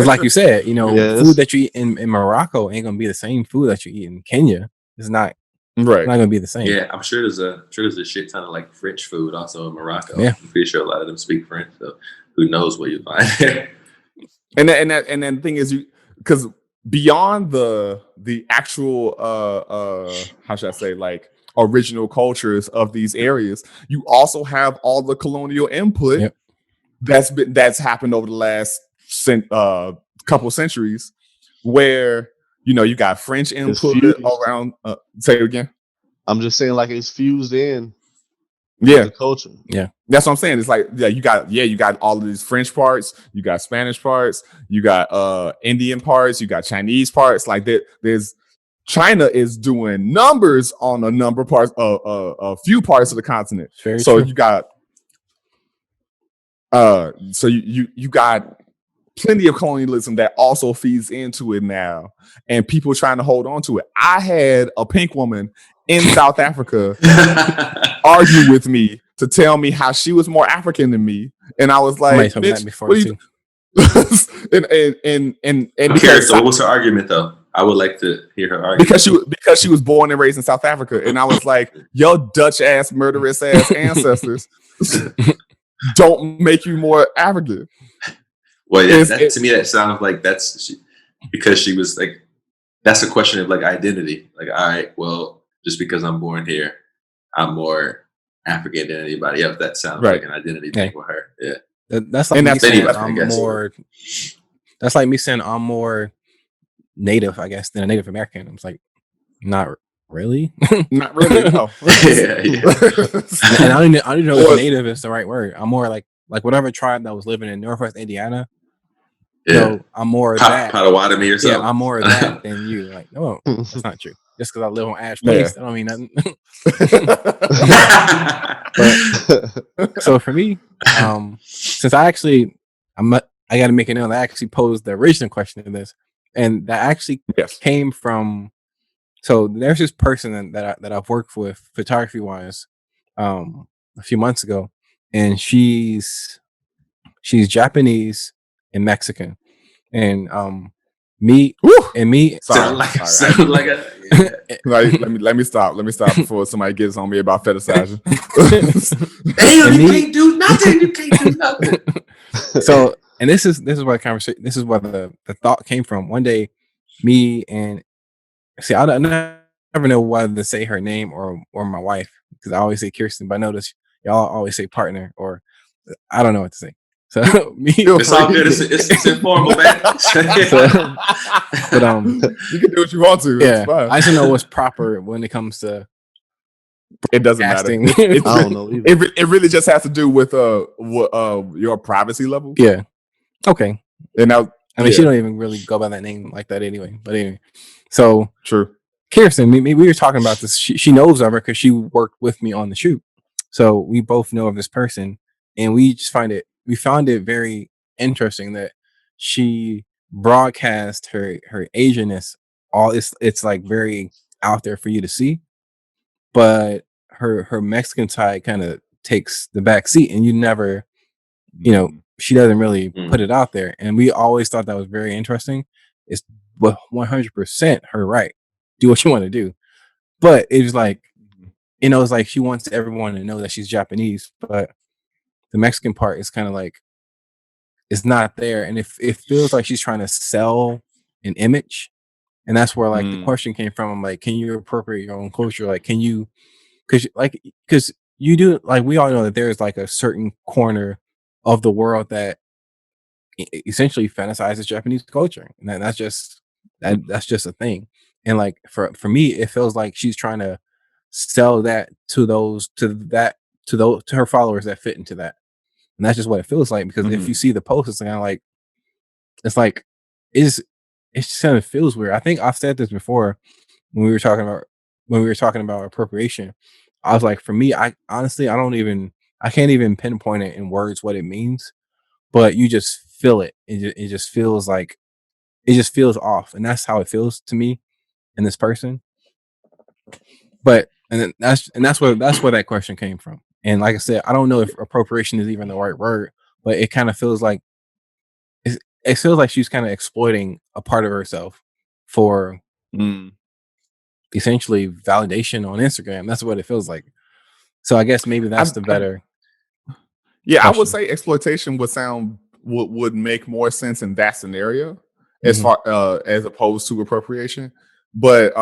like you said, you know, Yeah, food that you eat in Morocco ain't gonna be the same food that you eat in Kenya. It's not right. gonna be the same. Yeah, I'm sure there's a shit ton of like French food also in Morocco. Yeah. I'm pretty sure a lot of them speak French, so who knows what you find there. And then the thing is, because beyond the actual how should I say, like original cultures of these areas, you also have all the colonial input. Yep. that's happened over the last couple centuries, where you got French input fused. around. Say it again. I'm just saying, like, it's fused in Yeah, the culture. Yeah. that's what I'm saying. It's like, you got all of these French parts, you got Spanish parts, you got Indian parts, you got Chinese parts. Like there's China is doing numbers on a number of parts, a few parts of the continent. Very So true. you got you got plenty of colonialism that also feeds into it now, and people trying to hold on to it. I had a pink woman in South Africa argue with me to tell me how she was more African than me, and I was like, Somebody told me that "Bitch, before what are too. and I'm because curious. So what was her argument though? I would like to hear her argument. because she was born and raised in South Africa, and I was like, "Yo, Dutch ass, murderous ass ancestors don't make you more African." Well, to me, that sounds like because she was like, that's a question of like identity. Like, all right, well, just because I'm born here, I'm more African than anybody else. That sounds Right. like an identity thing for her. Yeah. That's like And me that's saying anybody, I I'm guess. more. That's like me saying I'm more Native, I guess, than a Native American. I'm like, not really. Not really. No. Yeah. And I don't even know if Native is the right word. I'm more like whatever tribe that was living in Northwest Indiana. Yeah. No, I'm more of that. Potawatomi or something. Yeah, I'm more of that than you. Like, no, that's not true. Just because I live on Ash Place, that don't mean nothing. So for me, since I got to make it known, I actually posed the original question in this, and that actually came from. So there's this person that I've worked with photography wise, a few months ago, and she's Japanese and Mexican, and me sound like a Like, let me stop before somebody gets on me about fetishizing. Damn, you can't do nothing. You can't do nothing. So, and this is where the conversation, this is where the thought came from. One day, me and I never know whether to say her name or my wife, because I always say Kirsten, but I notice y'all always say partner, or I don't know what to say. So me, It's all good. It's informal, man. but you can do what you want to. yeah, It's fine. I just know what's proper when it comes to It doesn't matter. casting. I don't know either. It really just has to do with your privacy level. Yeah. Okay. And now, I mean, she don't even really go by that name like that anyway. But anyway, so true. Kirsten, we were talking about this. She knows of her because she worked with me on the shoot. So we both know of this person, and we found it very interesting that she broadcast her Asianness. It's like very out there for you to see, but her Mexican side kind of takes the back seat, and you never, she doesn't really put it out there. And we always thought that was very interesting. It's 100% her right. Do what you want to do. But it was like, it's like she wants everyone to know that she's Japanese, but the Mexican part is kind of like, it's not there. And it feels like she's trying to sell an image. And that's where like the question came from. I'm like, can you appropriate your own culture? Like, can you, because you do, like, we all know that there's like a certain corner of the world that essentially fantasizes Japanese culture. And that's just a thing. And like for me, it feels like she's trying to sell that to her followers that fit into that. And that's just what it feels like, because if you see the post, it's kind of like, it just kind of feels weird. I think I've said this before when we were talking about appropriation. I was like, for me, I honestly, I can't even pinpoint it in words what it means, but you just feel it. It just feels like, it just feels off. And that's how it feels to me in this person. But, and that's where that question came from. And like I said, I don't know if appropriation is even the right word, but it kind of feels like, it feels like she's kind of exploiting a part of herself for essentially validation on Instagram. That's what it feels like. So I guess maybe that's the better. Yeah, question. I would say exploitation would make more sense in that scenario as far as opposed to appropriation. But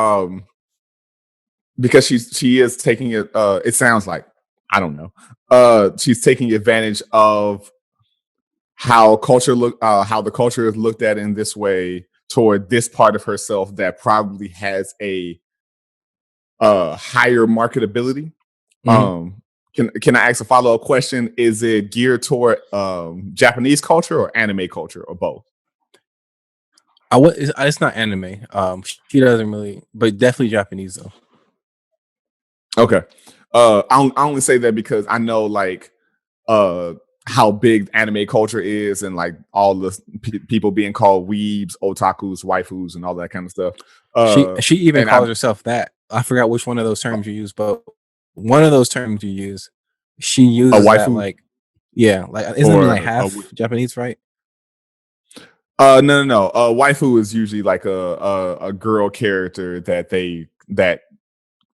because she is taking it, it sounds like, I don't know, she's taking advantage of how the culture is looked at in this way toward this part of herself that probably has a higher marketability. Can I ask a follow-up question? Is it geared toward Japanese culture or anime culture, or both? It's not anime. She doesn't really, but definitely Japanese though. Okay. I only say that because I know like how big anime culture is, and like all the people being called weebs, otakus, waifus, and all that kind of stuff. She even calls herself that. I forgot which one of those terms you use, but one of those terms you use, she uses that like, yeah, like isn't it like half Japanese, right? No. Waifu is usually like a girl character that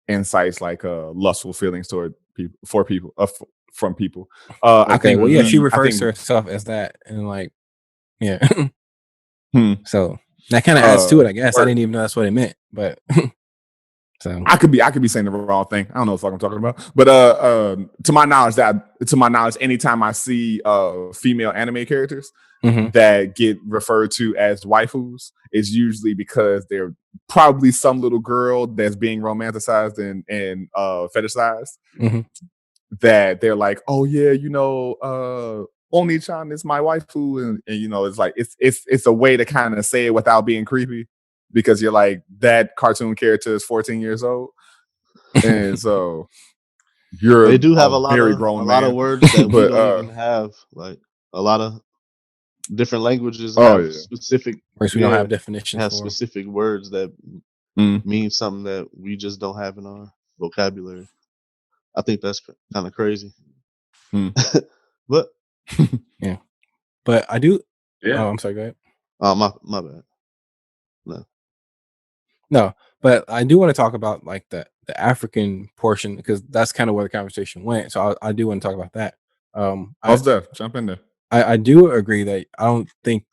incites like lustful feelings toward people from people. Okay, I think. Well, yeah, she refers to herself as that, and like, yeah. So that kind of adds to it, I guess. I didn't even know that's what it meant, but so I could be saying the wrong thing. I don't know what I'm talking about, but to my knowledge, anytime I see female anime characters that get referred to as waifus, it's usually because they're probably some little girl that's being romanticized and fetishized. That they're like, oh yeah, Oni-chan is my waifu, and it's like it's a way to kind of say it without being creepy, because you're like, that cartoon character is 14 years old, and so they do have a lot of words that we don't even have, like a lot of different languages have specific words we don't have definitions have for. Specific words that mean something that we just don't have in our vocabulary. I think that's kind of crazy. But yeah, but I do. Yeah. Oh, I'm sorry. Go ahead. My bad. No, But I do want to talk about like the African portion because that's kind of where the conversation went. So I do want to talk about that. How's that? Jump in there. I do agree that I don't think.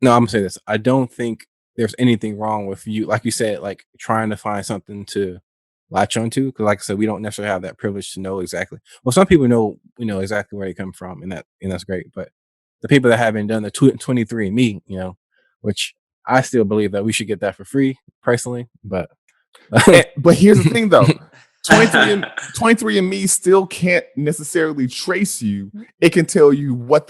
No, I'm gonna say this. I don't think there's anything wrong with you, like you said, like trying to find something to latch onto. Because, like I said, we don't necessarily have that privilege to know exactly. Well, some people know, exactly where they come from, and that's great. But the people that haven't done the 23andMe, which I still believe that we should get that for free, personally. But but here's the thing, though. 23andMe still can't necessarily trace you. It can tell you what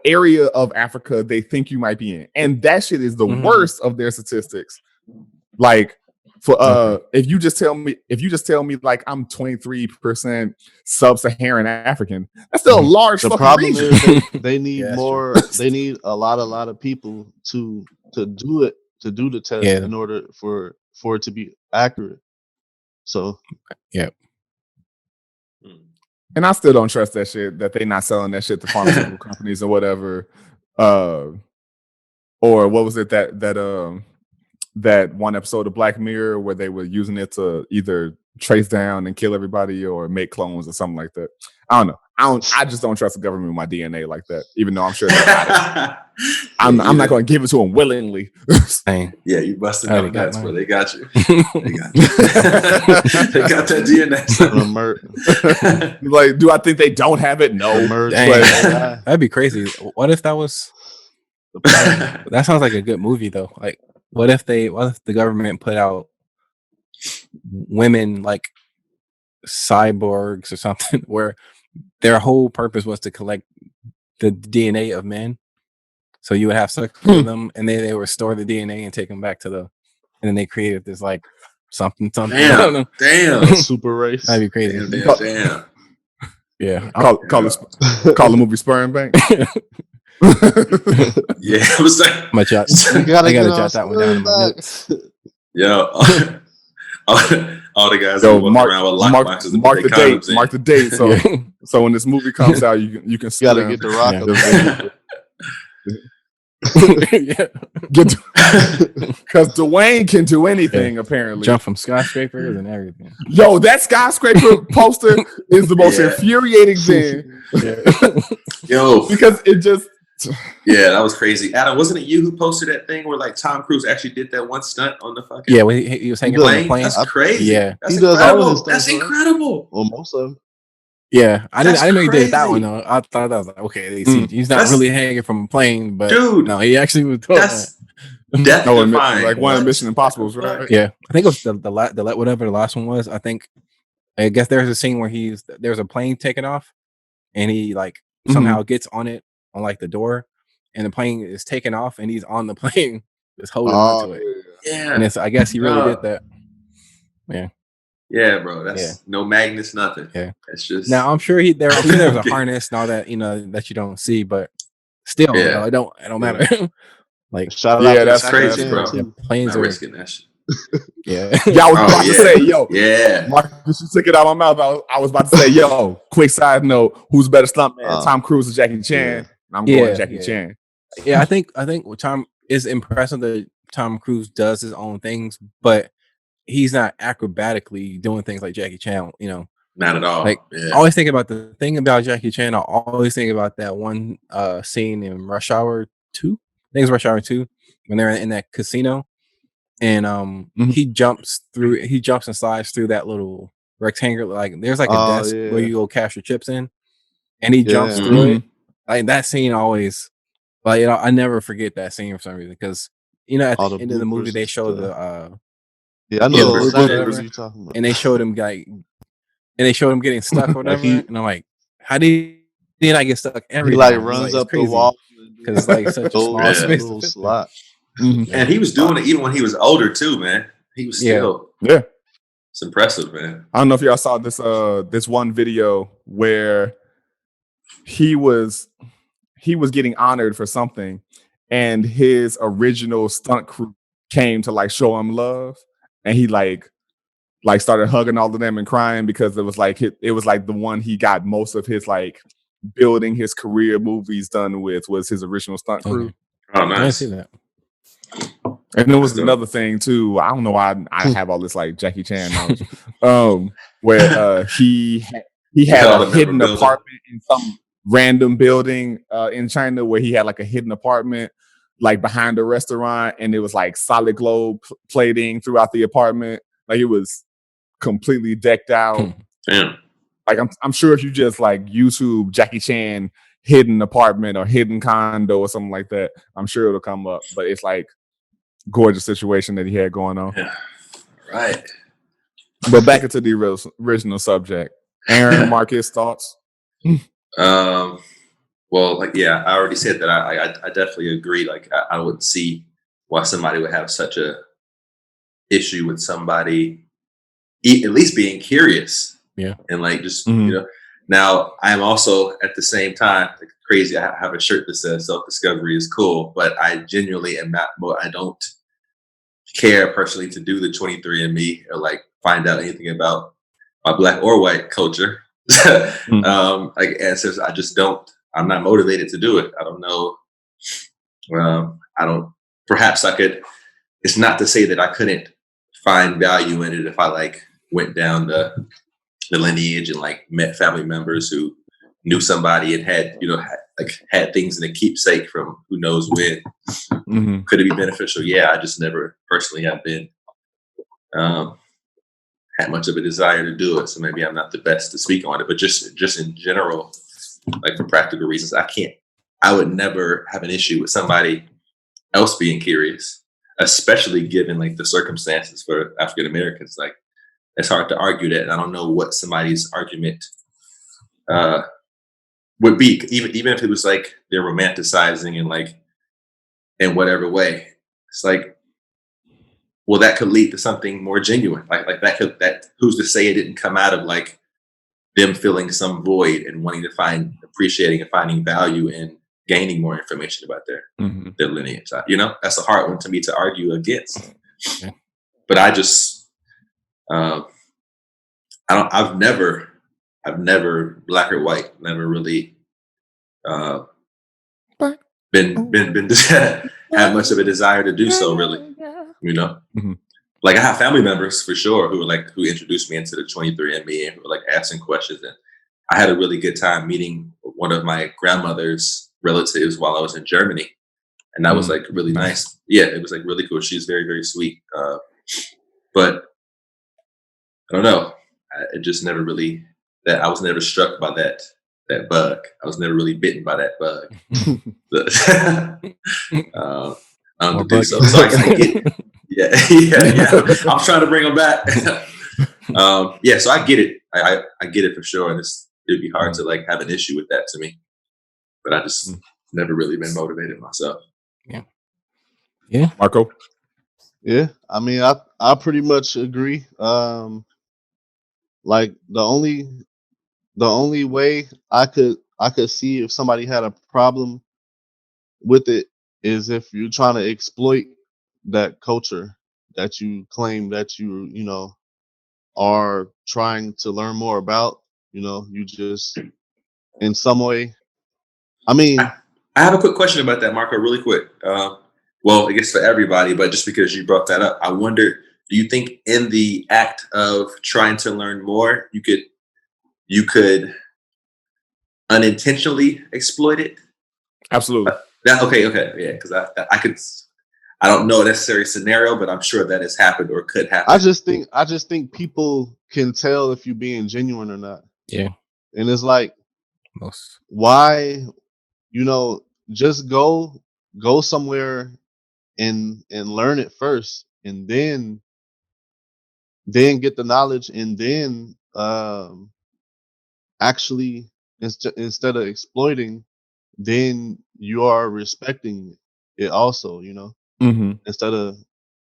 area of Africa they think you might be in, and that shit is the worst of their statistics. Like, for if you just tell me like I'm 23% sub-Saharan African, that's still a large. The fucking problem region. is they need Yeah, more. They need a lot of people to do it, to do the test in order for it to be accurate. So, yeah. And I still don't trust that shit, that they not selling that shit to pharmaceutical companies or whatever. Or what was it that one episode of Black Mirror where they were using it to either trace down and kill everybody or make clones or something like that. I don't know. I just don't trust the government with my DNA like that, even though I'm sure they got it. I'm not going to give it to them willingly. Yeah, you busted up nuts, bro. They got you. They got you. They got that DNA. Like, do I think they don't have it? No. That'd be crazy. What if that was? That sounds like a good movie, though. Like, what if the government put out women like cyborgs or something, where their whole purpose was to collect the DNA of men, so you would have sex with them, and they would store the DNA and take them back and then they created this like something. Damn, I don't know. damn, super race. That'd be crazy. Damn. Yeah, call the movie Sperm Bank. Yeah, I was like, I gotta jot that one down in my notes. Yo, all the guys that walk around with lock boxes. Mark the date. So when this movie comes out, you can gotta get the rock up. Because Dwayne can do anything apparently. Jump from skyscrapers and everything. Yo, that skyscraper poster is the most infuriating thing. Yo, because it just. Yeah, that was crazy. Adam, wasn't it you who posted that thing where like Tom Cruise actually did that one stunt on the fucking? Yeah, when he was hanging on the plane. That's crazy. Yeah, that's incredible. That's incredible. Well, most of them. Yeah, I didn't know he did that one though. I thought that was like, okay, he's not really hanging from a plane, but dude, no, he actually was. That's like one of Mission Impossibles, right? Yeah, I think it was the whatever the last one was. I guess there's a scene where there's a plane taking off, and he like somehow gets on it on like the door, and the plane is taking off, and he's on the plane, just holding onto it. Yeah, and I guess he really did that. Yeah. Yeah, bro. That's no magnets, nothing. Yeah, it's just. Now I'm sure there's a harness and all that that you don't see, but still, it don't matter. Like, that's crazy, bro. Planes are risking that shit. Yeah, I was about to say, yo, yeah. Marcus, you took it out of my mouth. I was about to say, yo, quick side note: who's better stuntman, Tom Cruise or Jackie Chan? I'm going Jackie Chan. Yeah, I think Tom is impressive that Tom Cruise does his own things, but he's not acrobatically doing things like Jackie Chan, Not at all. Like, I always think about the thing about Jackie Chan. I always think about that one scene in Rush Hour 2. I think it's Rush Hour 2 when they're in that casino, and he jumps and slides through that little rectangle. Like, there's like a desk where you go cash your chips in, and he jumps through it. Like, that scene always, like, I never forget that scene for some reason, because at the end of the movie they show the I know what you're talking about. And they showed him getting stuck or whatever. And I'm like, how did he not get stuck every He time? runs up the wall because it's like such a small space. Slot. And he was doing it even when he was older too, man. He was still it's impressive, man. I don't know if y'all saw this one video where he was getting honored for something, and his original stunt crew came to like show him love. And he like started hugging all of them and crying because it was like the one he got most of his like building his career movies done with was his original stunt crew. Oh, nice. I see that. And there was So- another thing too. I don't know why I have all this like Jackie Chan knowledge. Where he had called a a hidden member builder. apartment in some random building in China where he had like a hidden apartment like behind a restaurant, and it was like solid globe plating throughout the apartment. Like it was completely decked out. Damn. Like I'm sure if you just like YouTube Jackie Chan hidden apartment or hidden condo or something like that, I'm sure it'll come up. But it's like gorgeous situation that he had going on. Yeah. Right. But back into the original subject. Aaron, Marcus, thoughts? Well, like, yeah, I already said that I definitely agree. Like, I wouldn't see why somebody would have such a issue with somebody at least being curious. Yeah. And like, just, you know, now I'm also at the same time like, crazy. I have a shirt that says self-discovery is cool, but I genuinely am not, I don't care personally to do the 23andMe or like find out anything about my black or white culture. Like answers, I just don't. I'm not motivated to do it. I don't know. I don't. Perhaps I could. It's not to say that I couldn't find value in it if I like went down the lineage and like met family members who knew somebody and had had things in a keepsake from who knows when. Could it be beneficial? Yeah, I just never personally have been had much of a desire to do it, so maybe I'm not the best to speak on it. But just in general, like for practical reasons, I would never have an issue with somebody else being curious, especially given like the circumstances for African Americans. Like it's hard to argue that. And I don't know what somebody's argument would be, even if it was like they're romanticizing and like in whatever way. It's like, well, that could lead to something more genuine. Like that who's to say it didn't come out of like them filling some void and wanting to appreciating and finding value in gaining more information about their lineage. You know, that's a hard one to me to argue against. Yeah. But I just, I've never black or white, never really been had much of a desire to do so, really. You know, like I have family members for sure who introduced me into the 23andMe and who were like asking questions. And I had a really good time meeting one of my grandmother's relatives while I was in Germany. And that was like really nice. Yeah, it was like really cool. She's very, very sweet. But I don't know. It just never really, I was never struck by that bug. I was never really bitten by that bug. To do so. So I get yeah. I'm trying to bring them back. Yeah, so I get it. I get it for sure. And it'd be hard to like have an issue with that to me. But I just never really been motivated myself. Yeah. Marco? Yeah, I mean, I pretty much agree. Like the only way I could see if somebody had a problem with it is if you're trying to exploit that culture that you claim that you are trying to learn more about. You just in some way. I mean, I have a quick question about that, Marco, really quick. Well, I guess for everybody, but just because you brought that up, I wonder, do you think in the act of trying to learn more, you could unintentionally exploit it? Absolutely. Okay, yeah, because I don't know a necessary scenario, but I'm sure that has happened or could happen. I just think people can tell if you're being genuine or not. Yeah. And it's like, Most. why, just go somewhere and learn it first, and then get the knowledge, and then actually instead of exploiting, then you are respecting it also, instead of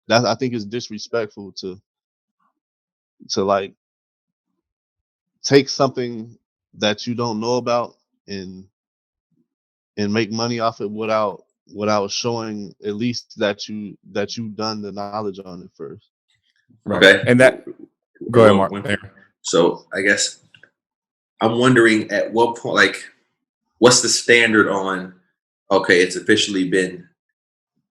that. I think it's disrespectful to like take something that you don't know about and make money off it without showing at least that you've done the knowledge on it first. Right. Okay. And that, go ahead, Mark. So I guess I'm wondering at what point, like, what's the standard on, okay, it's officially been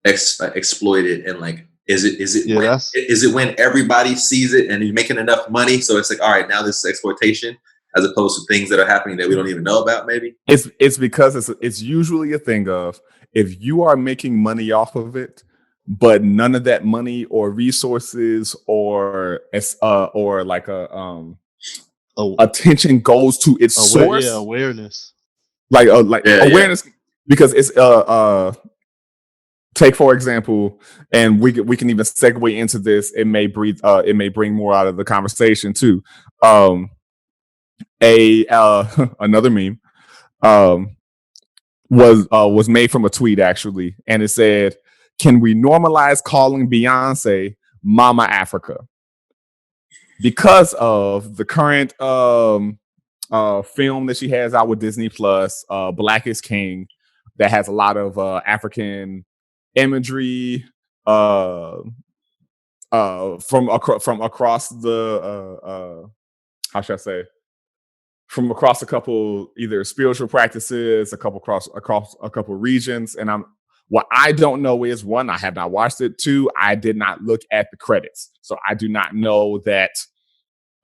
exploited, and like is it Yeah, when that's when everybody sees it and you're making enough money, so it's like, all right, now this is exploitation, as opposed to things that are happening that we don't even know about, maybe. It's because it's usually a thing of, if you are making money off of it, but none of that money or resources or like oh, attention goes to its source, awareness. like Yeah, awareness, because it's take for example, and we can even segue into this. It may bring more out of the conversation too. Another meme was made from a tweet actually, and it said, "Can we normalize calling Beyonce Mama Africa?" Because of the current film that she has out with Disney Plus, Black is King, that has a lot of African imagery from across the how should I say, from across a couple either spiritual practices, across a couple regions. And what I don't know is, one, I have not watched it. Two, I did not look at the credits, so I do not know that.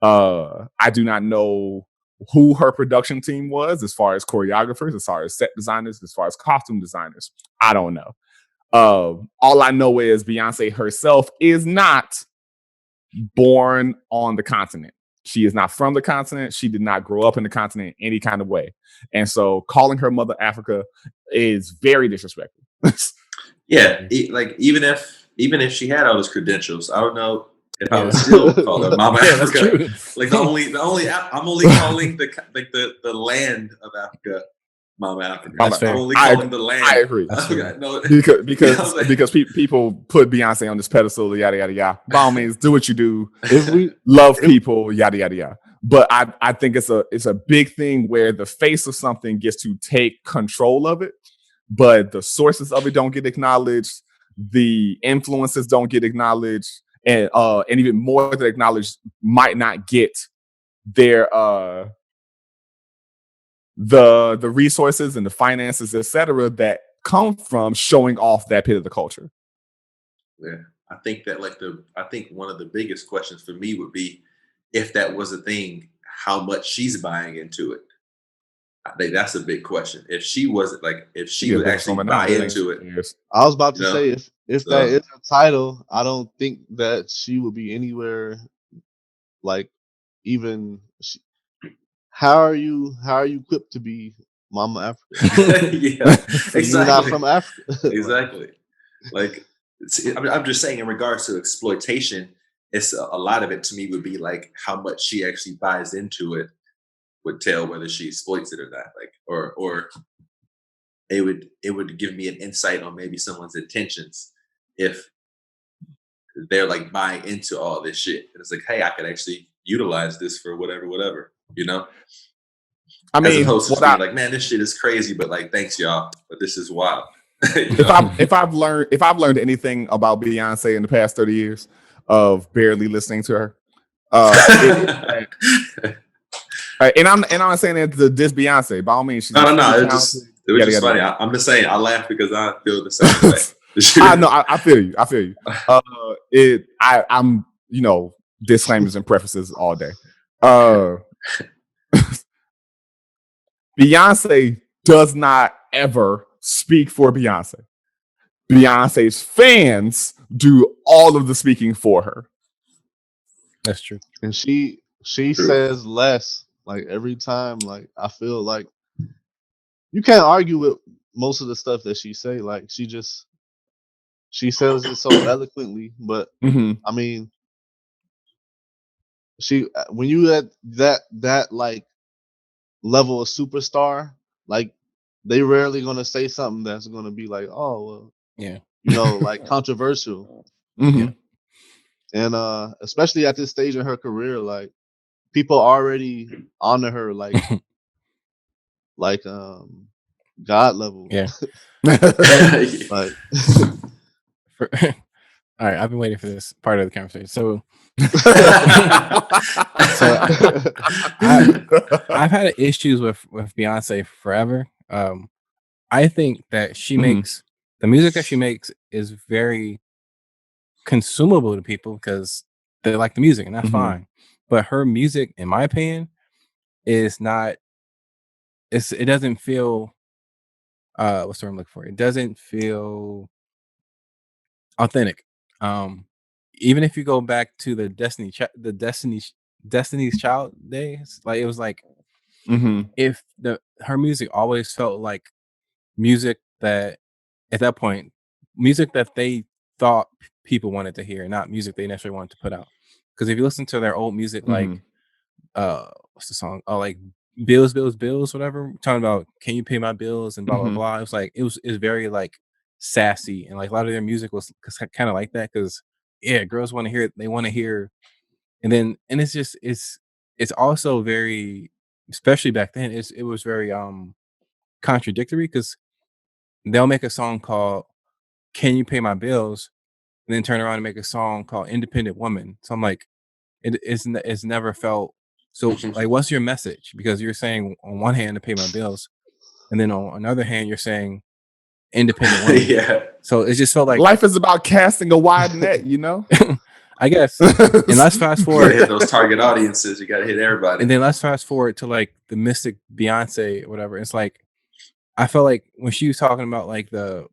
I do not know who her production team was, as far as choreographers, as far as set designers, as far as costume designers. I don't know. All I know is Beyonce herself is not born on the continent. She is not from the continent. She did not grow up in the continent in any kind of way. And so calling her Mother Africa is very disrespectful. Yeah, like even if she had all those credentials, I don't know if I would still call her Mama Yeah, that's Africa. true. Like I'm only calling the land of Africa Mama Africa. That's I'm fair. only calling the land. I agree. That's fair. No, because people put Beyonce on this pedestal, yada yada yada. By all means, do what you do. If we Love people, yada yada yada. But I think it's a big thing where the face of something gets to take control of it, but the sources of it don't get acknowledged. The influences don't get acknowledged, and even more than acknowledged, might not get their the resources and the finances, etc., that come from showing off that bit of the culture. Yeah, I think that I think one of the biggest questions for me would be, if that was a thing, how much she's buying into it. I think that's a big question. If she wasn't if she would actually buy into it. I was about to You know? say, if that is a title, I don't think that she would be anywhere like even. How are you equipped to be Mama Africa? Yeah, exactly. You're not from Africa. Exactly. Like, I'm just saying, in regards to exploitation, it's a lot of it to me would be like how much she actually buys into it would tell whether she exploits it or not. Like, or it would give me an insight on maybe someone's intentions if they're like buying into all this shit. And it's like, hey, I could actually utilize this for whatever, you know? I mean, as opposed to being like, man, this shit is crazy, but like, thanks y'all, but this is wild. If I've learned anything about Beyonce in the past 30 years of barely listening to her, and I'm not saying that to diss Beyonce. By all means, she's no. It was just funny. I'm just saying, I laugh because I feel the same way. I know. I feel you. I'm disclaimers and prefaces all day. Beyonce does not ever speak for Beyonce. Beyonce's fans do all of the speaking for her. That's true. And she says less like every time. Like I feel like you can't argue with most of the stuff that she say. Like she says it so eloquently. But I mean, when you at that like level of superstar, like they rarely gonna say something that's gonna be like, oh well, yeah, like controversial. Mm-hmm. And especially at this stage in her career, like people already honor her like God level. Yeah. Like all right, I've been waiting for this part of the conversation. So I've had issues with Beyonce forever. I think that she makes the music that she makes is very consumable to people because they like the music, and that's fine. But her music, in my opinion, is not. It doesn't feel. What's the word I'm looking for? It doesn't feel authentic. Um, Even if you go back to the Destiny's Child days, like it was like if the her music always felt like music that at that point, music that they thought people wanted to hear, not music they necessarily wanted to put out. Because if you listen to their old music, like what's the song? Oh, like Bills, Bills, Bills, whatever. Talking about can you pay my bills and blah blah blah. It was like it was very like sassy and like a lot of their music was kind of like that because yeah, girls want to hear it. They want to hear, and it's just it's also very, especially back then. It was very contradictory because they'll make a song called "Can You Pay My Bills" and then turn around and make a song called "Independent Woman." So I'm like, it's never felt so. Like, what's your message? Because you're saying on one hand to pay my bills, and then on another hand you're saying independent woman. Yeah. So it just felt like life is about casting a wide net, you know. I guess. And let's fast You gotta forward, hit those target audiences. You gotta hit everybody. and then let's fast forward to like the Mystic Beyonce or whatever. It's like I felt like when she was talking about like the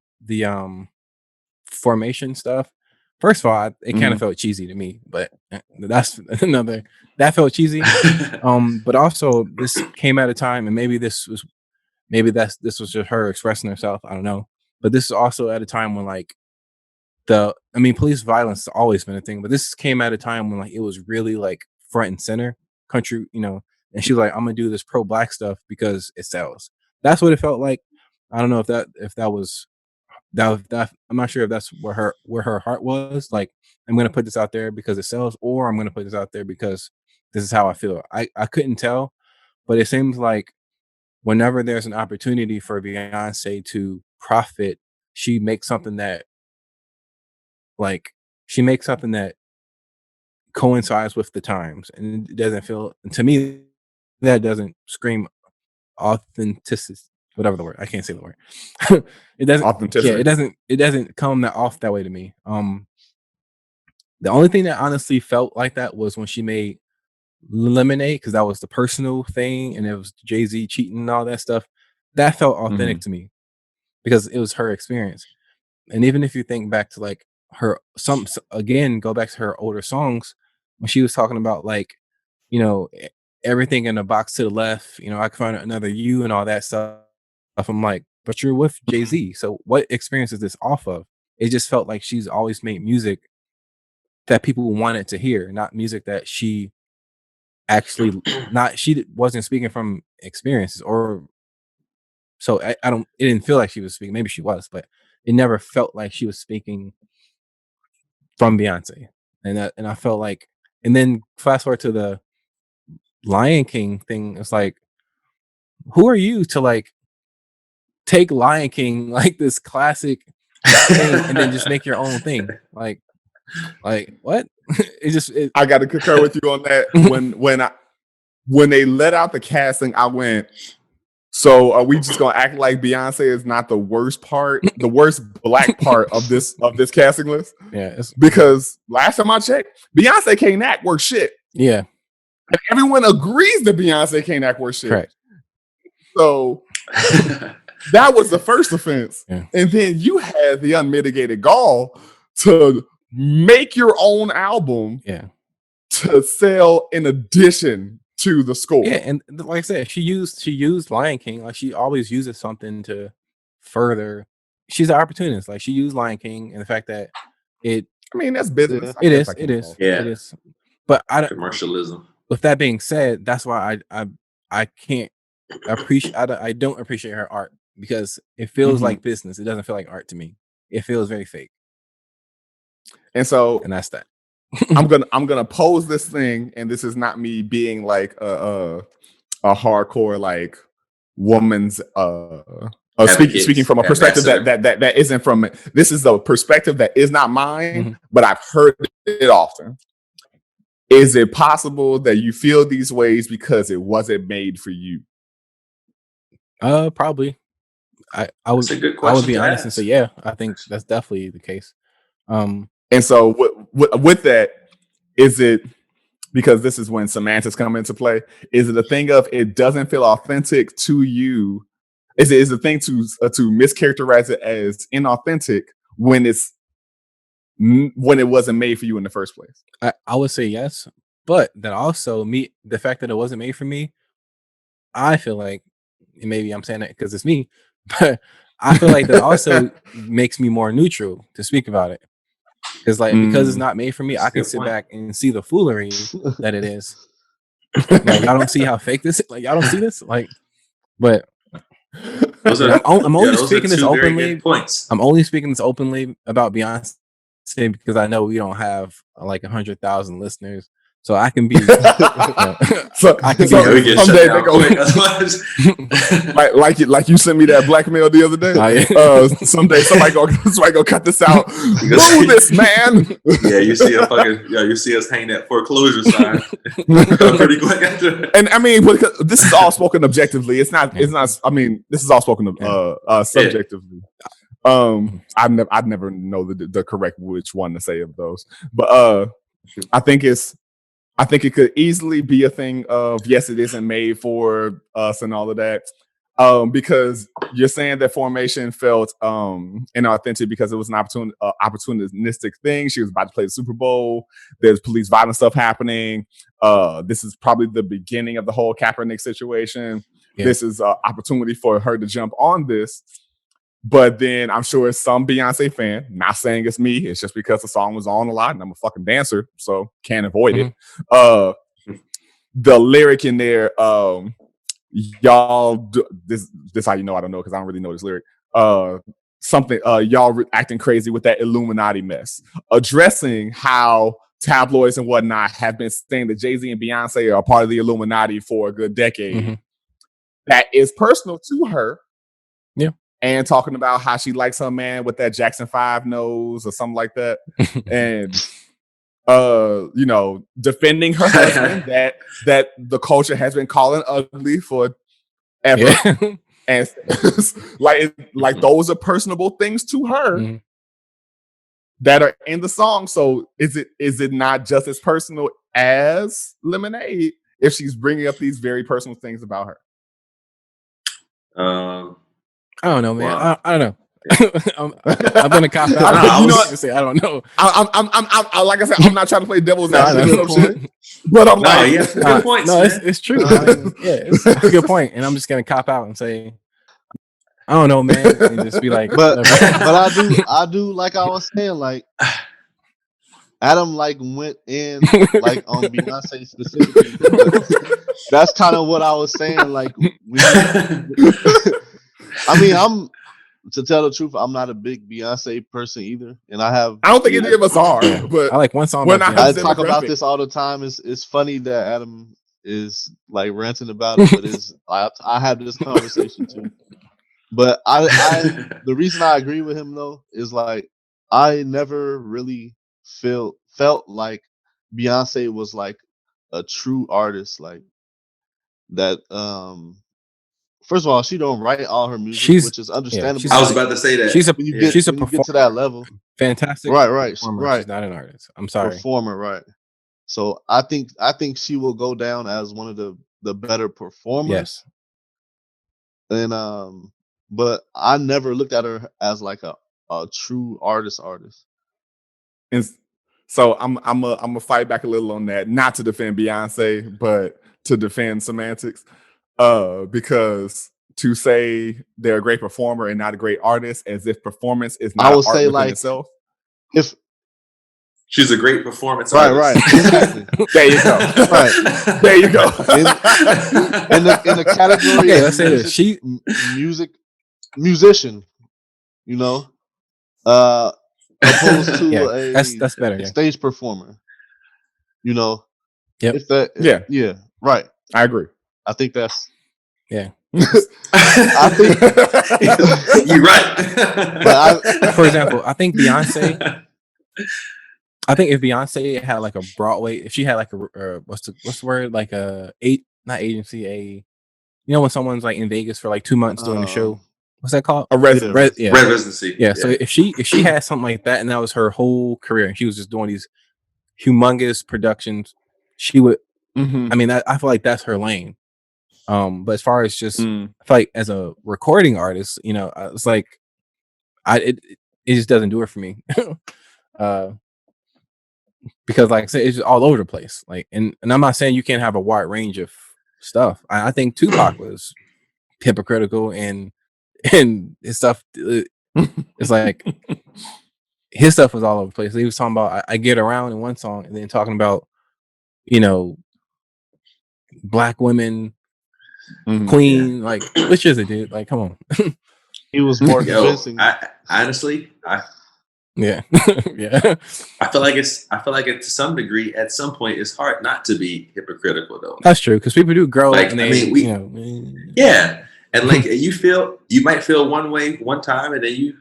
formation stuff. First of all, it kind of felt cheesy to me, but that's another. That felt cheesy. But also this came at a time, and maybe this was this was just her expressing herself. I don't know, but this is also at a time when like police violence has always been a thing, but this came at a time when like it was really like front and center country, and she was like, I'm gonna do this pro black stuff because it sells. That's what it felt like. I don't know if that was that I'm not sure if that's where her heart was. Like, I'm gonna put this out there because it sells, or I'm gonna put this out there because this is how I feel. I couldn't tell, but it seems like whenever there's an opportunity for Beyonce to profit, she makes something that like she makes something that coincides with the times, and it doesn't feel to me that doesn't scream authenticity. Whatever the word, I can't say the word. It doesn't. Yeah, Authenticity. it doesn't come that off that way to me. The only thing that honestly felt like that was when she made Lemonade, because that was the personal thing, and it was Jay-Z cheating and all that stuff. That felt authentic to me because it was her experience. And even if you think back to like again, go back to her older songs when she was talking about like, everything in the box to the left, I can find another you and all that stuff. I'm like, but you're with Jay-Z. So what experience is this off of? It just felt like she's always made music that people wanted to hear, not music that she actually not she wasn't speaking from experiences or so I don't it didn't feel like she was speaking. Maybe she was, but it never felt like she was speaking from Beyonce. And I felt like, and then fast forward to the Lion King thing, it's like, who are you to like take Lion King like this classic thing and then just make your own thing? Like what? I got to concur with you on that. When they let out the casting, I went, so are we just gonna act like Beyonce is not the worst black part of this casting list? Yeah, Because last time I checked, Beyonce can't act worth shit. Yeah, and everyone agrees that Beyonce can't act worth shit. correct. So that was the first offense, Yeah. and then you had the unmitigated gall to make your own album, Yeah, to sell in addition to the score. yeah, and like I said, she used Lion King. Like she always uses something to further. She's an opportunist. Like she used Lion King and the fact that I mean, that's business. it is. Yeah. It is. But I don't. Commercialism. With that being said, that's why I can't appreciate. I don't appreciate her art because it feels like business. It doesn't feel like art to me. It feels very fake. And so, and that's that. I'm gonna pose this thing, and this is not me being like a hardcore like woman's speaking from a perspective that isn't from. This is a perspective that is not mine, but I've heard it often. Is it possible that you feel these ways because it wasn't made for you? Probably. I That's a good would question be to honest and ask. say, yeah, I think that's definitely the case. And so with that, is it because this is when semantics come into play? Is it a thing of it doesn't feel authentic to you? Is it a thing to mischaracterize it as inauthentic when it wasn't made for you in the first place? I would say yes, but that also the fact that it wasn't made for me, I feel like, and maybe I'm saying that because it's me, but I feel like that also makes me more neutral to speak about it. Because because it's not made for me, That's I a can good sit point. back and see the foolery that it is. Like y'all don't see how fake this is. Like y'all don't see this. Like, but Those and are I'm only those are speaking this two very openly. good points. I'm only speaking this openly about Beyonce because I know we don't have like 100,000 listeners, so I can be. So I can Yeah, we be. get shut someday down they go quick. Otherwise, like you sent me that blackmail the other day. Someday somebody go cut this out. Boo this man. yeah, you see you see us hang that foreclosure sign pretty quick after. And I mean, because this is all spoken objectively. It's not. I mean, this is all spoken subjectively. I'd never know the correct which one to say of those, but I think it could easily be a thing of yes, it isn't made for us and all of that. Because you're saying that formation felt inauthentic because it was an opportunistic thing. She was about to play the Super Bowl. There's police violence stuff happening. This is probably the beginning of the whole Kaepernick situation. Yeah. This is an opportunity for her to jump on this. But then I'm sure some Beyonce fan, not saying it's me, it's just because the song was on a lot and I'm a fucking dancer, so can't avoid it. The lyric in there, y'all, this how you know I don't know because I don't really know this lyric. Something, y'all acting crazy with that Illuminati mess. Addressing how tabloids and whatnot have been saying that Jay-Z and Beyonce are a part of the Illuminati for a good decade. That is personal to her. Yeah. And talking about how she likes her man with that Jackson 5 nose or something like that. And defending her husband that the culture has been calling ugly for ever. Yeah. And like those are personable things to her that are in the song. So is it not just as personal as Lemonade if she's bringing up these very personal things about her? I don't know, man. Wow. I don't know. I'm gonna cop out. I don't know. I'm like I said, I'm not trying to play devil's advocate, but I'm like, yeah, good points. No, it's true. It's a good point, and I'm just gonna cop out and say, I don't know, man, and just be like, but I do like I was saying, like Adam like went in like on Beyonce specifically. That's kind of what I was saying. Like, I mean, to tell the truth, I'm not a big Beyonce person either, and I don't think any of us are. But I like one song. I talk about this all the time. It's funny that Adam is like ranting about it, but I have this conversation too. But the reason I agree with him though is like I never really felt like Beyonce was like a true artist, like that. First of all, she don't write all her music, which is understandable. I was about to say that she's a performer. You get to that level, fantastic, right. She's not an artist. I'm sorry, performer, right? So I think she will go down as one of the better performers. Yes, and but I never looked at her as like a true artist. And so I'm gonna fight back a little on that, not to defend Beyonce, but to defend semantics. Because to say they're a great performer and not a great artist, as if performance is not art within itself. If she's a great performance artist. Exactly. There you go. Right. There you go. In the category of let's say this. She musician, opposed to that's better. A stage performer. Yep. Yeah. Right. I agree. I think that's I think you're right. But for example, I think Beyonce. I think if Beyonce had like a Broadway, if she had like a what's the word, like not agency, when someone's like in Vegas for like 2 months doing a show, what's that called? A resident. Yeah. Red Residency. Yeah. So if she had something like that and that was her whole career and she was just doing these humongous productions, she would. Mm-hmm. I mean, I feel like that's her lane. But as far as just, Mm. I feel like as a recording artist, you know, it's like it just doesn't do it for me. Because like I said, it's just all over the place. Like, and I'm not saying you can't have a wide range of stuff. I think Tupac was hypocritical and his stuff. It's like his stuff was all over the place. He was talking about I get around in one song, and then talking about, you know, black women, queen. Like, which is it, dude? Like, come on. He was more Yo, convincing. honestly, Yeah, yeah. I feel like it to some degree at some point it's hard not to be hypocritical though. That's true because people do grow. Like, And they, I mean, you know, yeah, and like you might feel one way one time, and then you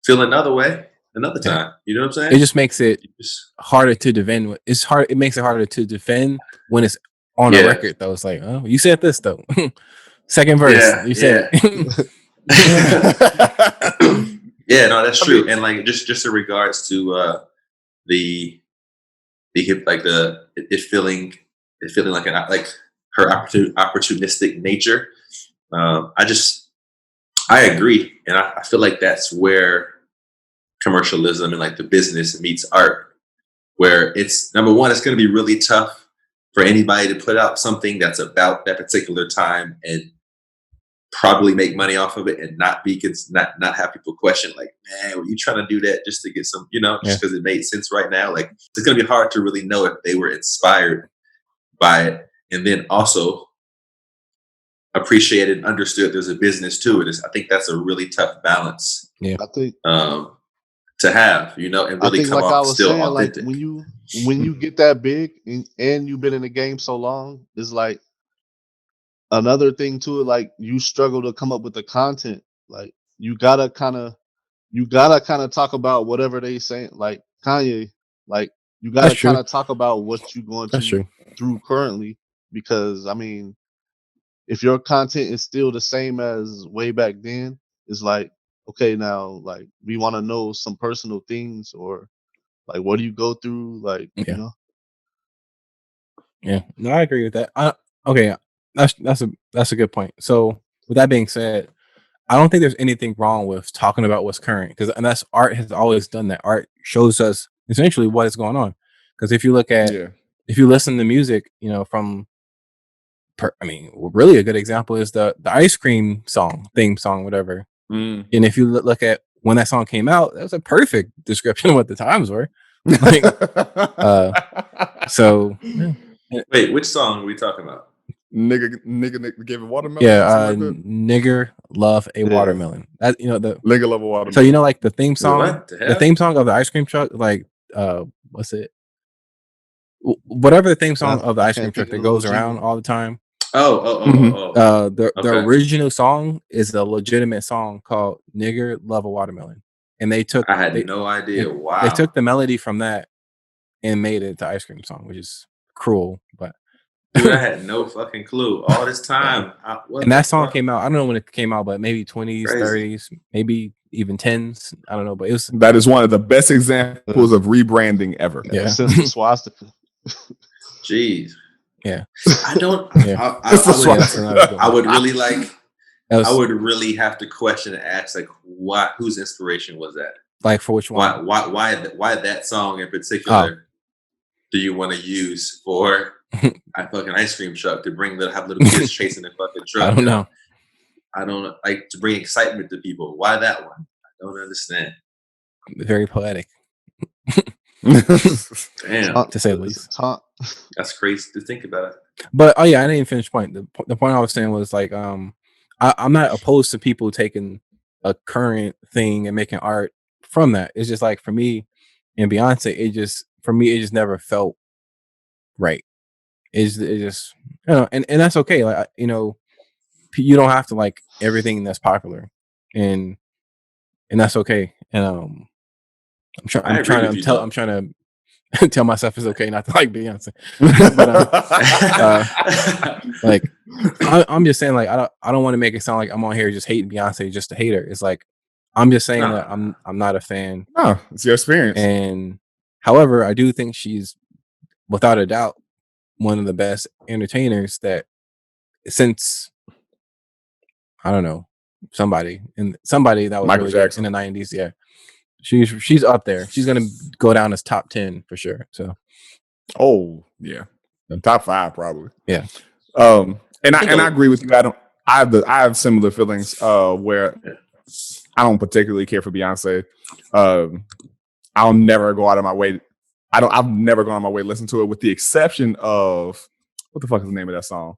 feel another way another time. You know what I'm saying? it just makes it harder to defend. It's hard. It makes it harder to defend when it's on a record. Though it's like, oh, you said this though. Second verse, you said. Yeah, no, that's true. And like just in regards to the hip, like it feeling like her opportunistic nature. I agree, and I feel like that's where commercialism and like the business meets art, where it's number one, it's going to be really tough for anybody to put out something that's about that particular time and probably make money off of it and not have people question like, man, were you trying to do that just to get some, you know, just because it made sense right now? Like, it's going to be hard to really know if they were inspired by it, and then also appreciated and understood there's a business to it. I think that's a really tough balance. Yeah, I think to have, you know, and really come like I off was still saying, authentic. like when you get that big and you've been in the game so long, it's like another thing to it. Like you struggle to come up with the content. Like you gotta kind of talk about whatever they say. Like Kanye, like you gotta kind of talk about what you're going through currently, because I mean, if your content is still the same as way back then, it's like, okay, now like we want to know some personal things, or like what do you go through, like you know. Yeah, no, I agree with that. Okay, that's a good point. So with that being said, I don't think there's anything wrong with talking about what's current, because and that's art has always done that. Art shows us essentially what is going on. Because if you look at if you listen to music, you know, from I mean, really a good example is the ice cream theme song, whatever. And if you look at when that song came out, that was a perfect description of what the times were. Like, so wait, which song are we talking about? Nigga gave a watermelon. Yeah, nigger love a watermelon. That, you know, the nigga love a watermelon. So you know, like the theme song, the theme song of the ice cream truck, like what's it? Whatever the theme song of the ice cream truck that goes around all the time. The original song is a legitimate song called "Nigger Love a Watermelon," and they took. I had no idea. Wow. They took the melody from that and made it the ice cream song, which is cruel, but. Dude, I had no fucking clue all this time. And that song came out, I don't know when it came out, but maybe 20s, 30s, maybe even 10s. I don't know, but that is one of the best examples of rebranding ever. Yeah, since the swastika. Jeez. Yeah. I don't. I would really like. I would really have to question and ask, like, whose inspiration was that? Like, for which one? Why that song in particular? Do you want to use for a fucking ice cream truck to have little kids chasing the fucking truck? I don't know. I don't like to bring excitement to people. Why that one? I don't understand. Very poetic. Damn, to say the least. That's crazy to think about. But I didn't even finish the point. The point I was saying was like, I'm not opposed to people taking a current thing and making art from that. It's just like for me and Beyonce, it just never felt right. It just, you know, and that's okay. Like, you know, you don't have to like everything that's popular, and that's okay. And I'm trying to tell myself it's okay not to like Beyonce. But like I'm just saying, like I don't want to make it sound like I'm on here just hating Beyonce just to hate her. It's like I'm just saying that I'm not a fan. No, it's your experience. And however, I do think she's without a doubt one of the best entertainers that since I don't know somebody that was Michael really Jackson. good in the 90s. Yeah, she's up there. She's gonna go down as top 10 for sure. So Oh yeah, top 5 probably. yeah. And I agree with you. I have similar feelings. Where I don't particularly care for Beyonce. I'll never go out of my way. I've never gone on my way to listen to it, with the exception of what the fuck is the name of that song?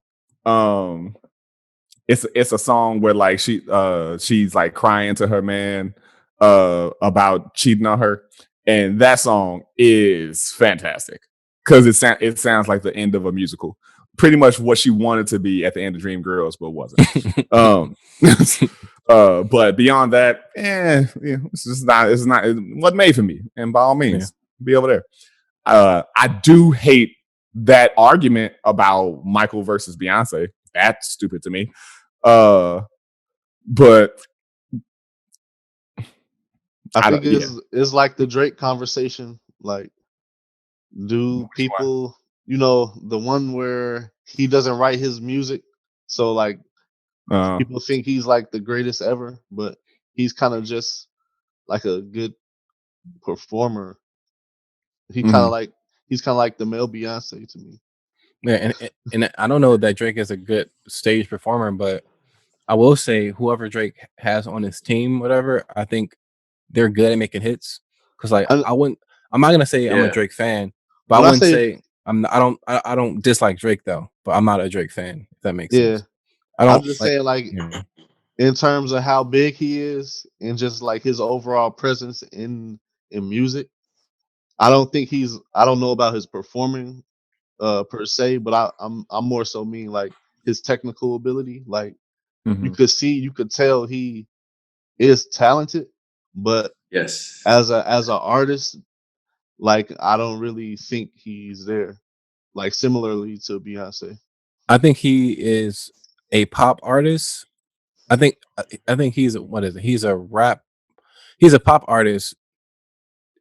It's a song where like she's like crying to her man about cheating on her, and that song is fantastic because it sounds like the end of a musical, pretty much what she wanted to be at the end of Dreamgirls, but wasn't. But beyond that, it's not what made for me. And by all means, be over there. I do hate that argument about Michael versus Beyonce. That's stupid to me. But I think it's like the Drake conversation. Like, do people, the one where he doesn't write his music, so like people think he's like the greatest ever, but he's kind of just like a good performer. He's kind of like the male Beyonce to me. Yeah, and I don't know that Drake is a good stage performer, but I will say whoever Drake has on his team, whatever, I think they're good at making hits. Because like I'm not gonna say I'm a Drake fan, but I wouldn't say I don't dislike Drake though. But I'm not a Drake fan, if that makes sense. I'm just saying, like, in terms of how big he is and just like his overall presence in music, I don't know about his performing per se, but I'm more so mean like his technical ability. Like, you could tell he is talented, but yes, as an artist, like, I don't really think he's there. Like, similarly to Beyonce, I think he is a pop artist. I think he's He's a pop artist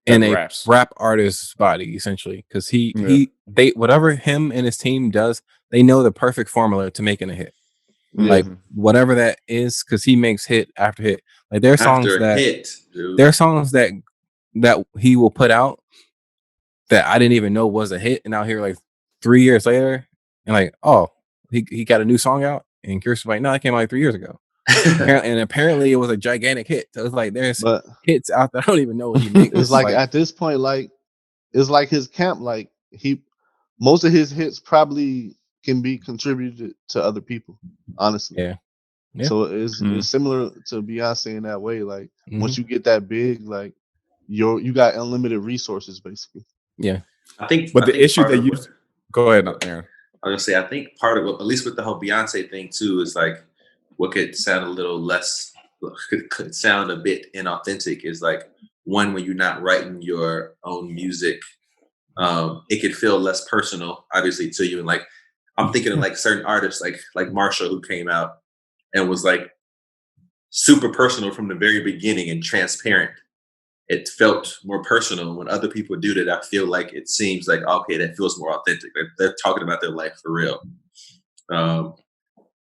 in a rap artist's body, essentially, because they whatever him and his team does, they know the perfect formula to making a hit. Like whatever that is, because he makes hit after hit. Like there are songs that he will put out that I didn't even know was a hit, and out here like 3 years later, and like, oh, he got a new song out, and Kirsten's like, no, that came out like 3 years ago. And apparently it was a gigantic hit. So it's like there's hits out there I don't even know what he makes. It's like at this point, like, it's like his camp, like most of his hits probably can be contributed to other people, honestly. Yeah. So it's similar to Beyonce in that way. Like, once you get that big, like, you got unlimited resources, basically. Yeah. The issue that you go ahead, Aaron. I was gonna say, I think part of it, at least with the whole Beyonce thing too, is like what could sound a little less, could sound a bit inauthentic is like when you're not writing your own music, it could feel less personal, obviously, to you. And like, I'm thinking of like certain artists, like Marshall, who came out and was like super personal from the very beginning and transparent. It felt more personal. When other people do that, I feel like it seems like, okay, that feels more authentic. They're talking about their life for real.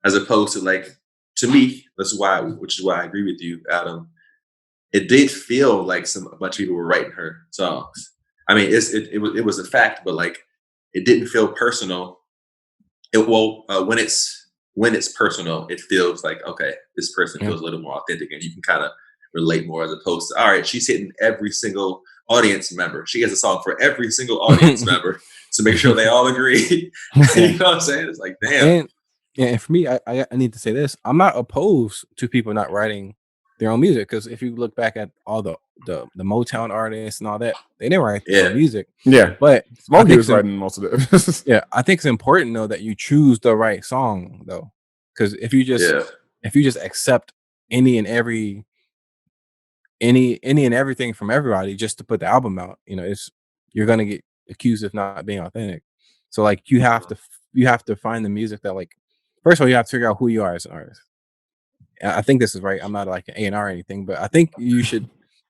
As opposed to, like, to me, which is why I agree with you, Adam. It did feel like a bunch of people were writing her songs. I mean, it was a fact, but like, it didn't feel personal. When it's personal, it feels like, okay, this person feels a little more authentic, and you can kind of relate more, as opposed to, all right, she's hitting every single audience member. She has a song for every single audience member to make sure they all agree. You know what I'm saying? It's like, damn. And for me, I need to say this: I'm not opposed to people not writing their own music, because if you look back at all the Motown artists and all that, they didn't write their own music. Yeah, but Smokey was writing most of it. Yeah, I think it's important though that you choose the right song though, because if you just accept any and everything from everybody just to put the album out, you're gonna get accused of not being authentic. So like you have to find the music that like, first of all, you have to figure out who you are as an artist. I think this is right. I'm not like an A&R or anything, but I think you should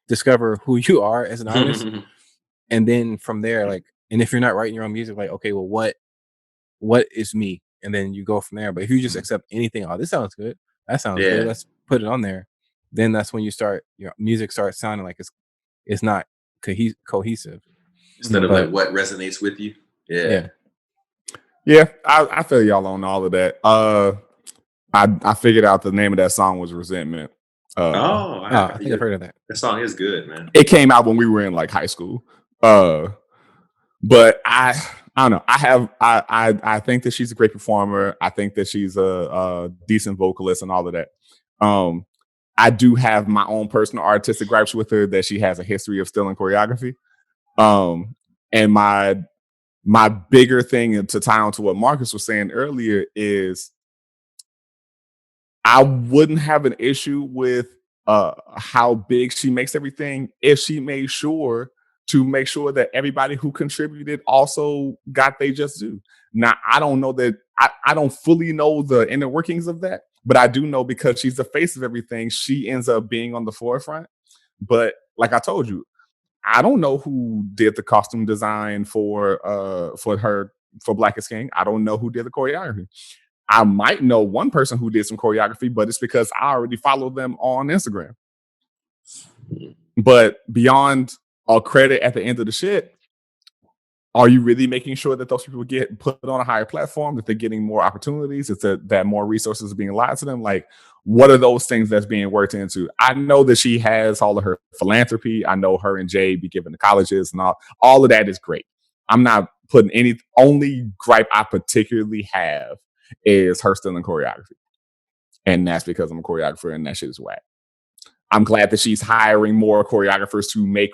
discover who you are as an artist. And then from there, like, and if you're not writing your own music, like, okay, well, what is me? And then you go from there. But if you just accept anything, oh, this sounds good. That sounds good. Let's put it on there. Then that's when your music starts sounding like it's not cohesive. Instead of like what resonates with you. Yeah. I feel y'all on all of that. I figured out the name of that song was Resentment. I think I've heard of that. That song is good, man. It came out when we were in like high school. But I don't know. I think that she's a great performer. I think that she's a decent vocalist and all of that. I do have my own personal artistic gripes with her that she has a history of stealing choreography. And my bigger thing, and to tie on to what Marcus was saying earlier, is I wouldn't have an issue with how big she makes everything if she made sure that everybody who contributed also got they just due. Now, I don't know that I don't fully know the inner workings of that, but I do know because she's the face of everything, she ends up being on the forefront. But like I told you, I don't know who did the costume design for Black is King. I don't know who did the choreography. I might know one person who did some choreography, but it's because I already follow them on Instagram. But beyond all credit at the end of the shit, are you really making sure that those people get put on a higher platform, that they're getting more opportunities, that more resources are being allotted to them? Like, what are those things that's being worked into? I know that she has all of her philanthropy. I know her and Jay be giving to colleges and all of that is great. I'm not putting only gripe I particularly have is her stealing choreography. And that's because I'm a choreographer and that shit is whack. I'm glad that she's hiring more choreographers to make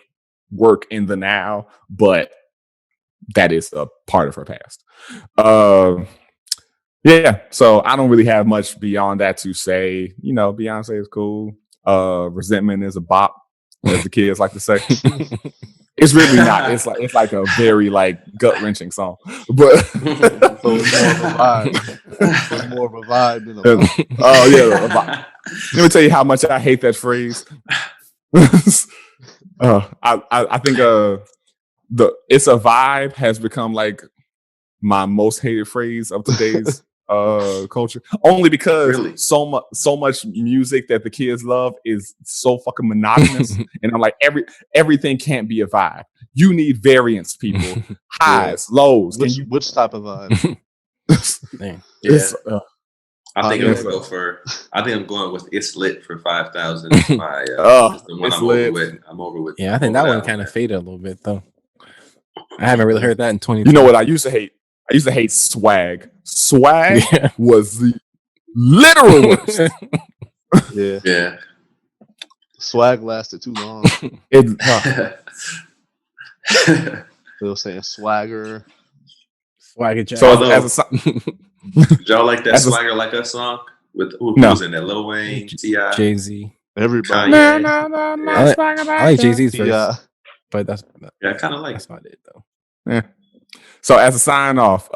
work in the now, but that is a part of her past. So I don't really have much beyond that to say. You know, Beyonce is cool. Resentment is a bop, as the kids like to say. It's really not. It's like a very like gut wrenching song, but So it's more of a vibe. It's more of a vibe than a vibe. Oh yeah, a vibe. Let me tell you how much I hate that phrase. I think the "it's a vibe" has become like my most hated phrase of today's culture, only because so much music that the kids love is so fucking monotonous. And I'm like, everything can't be a vibe. You need variance, people. Highs, lows. Which type of vibe? I think I'm going with "It's Lit" for 5,000. My the one I'm over with. Yeah, I think that one kind of faded a little bit though. I haven't really heard that in 20. You know what I used to hate? I used to hate swag. Swag was the literal worst. Yeah. Swag lasted too long. They were saying swagger. Swagger. So did y'all like that "Swagger Like Us" song with who was in that? Lil Wayne, T.I., Jay-Z, everybody. I like Jay-Z's verse, but I kind of like. That's not it though. Yeah. So as a sign off,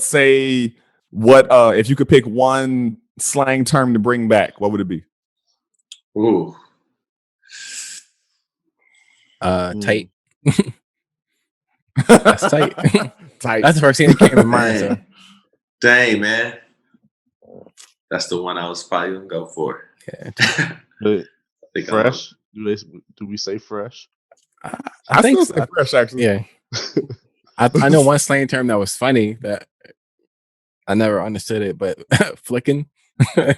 say what if you could pick one slang term to bring back, what would it be? Ooh. Tight. That's tight. Tight. That's the first thing that came to mind. So. Dang, man. That's the one I was probably gonna go for. Yeah. Fresh? Do we say fresh? I think so. Fresh, actually. Yeah. I know one slang term that was funny that I never understood it, but flicking. Oh yeah.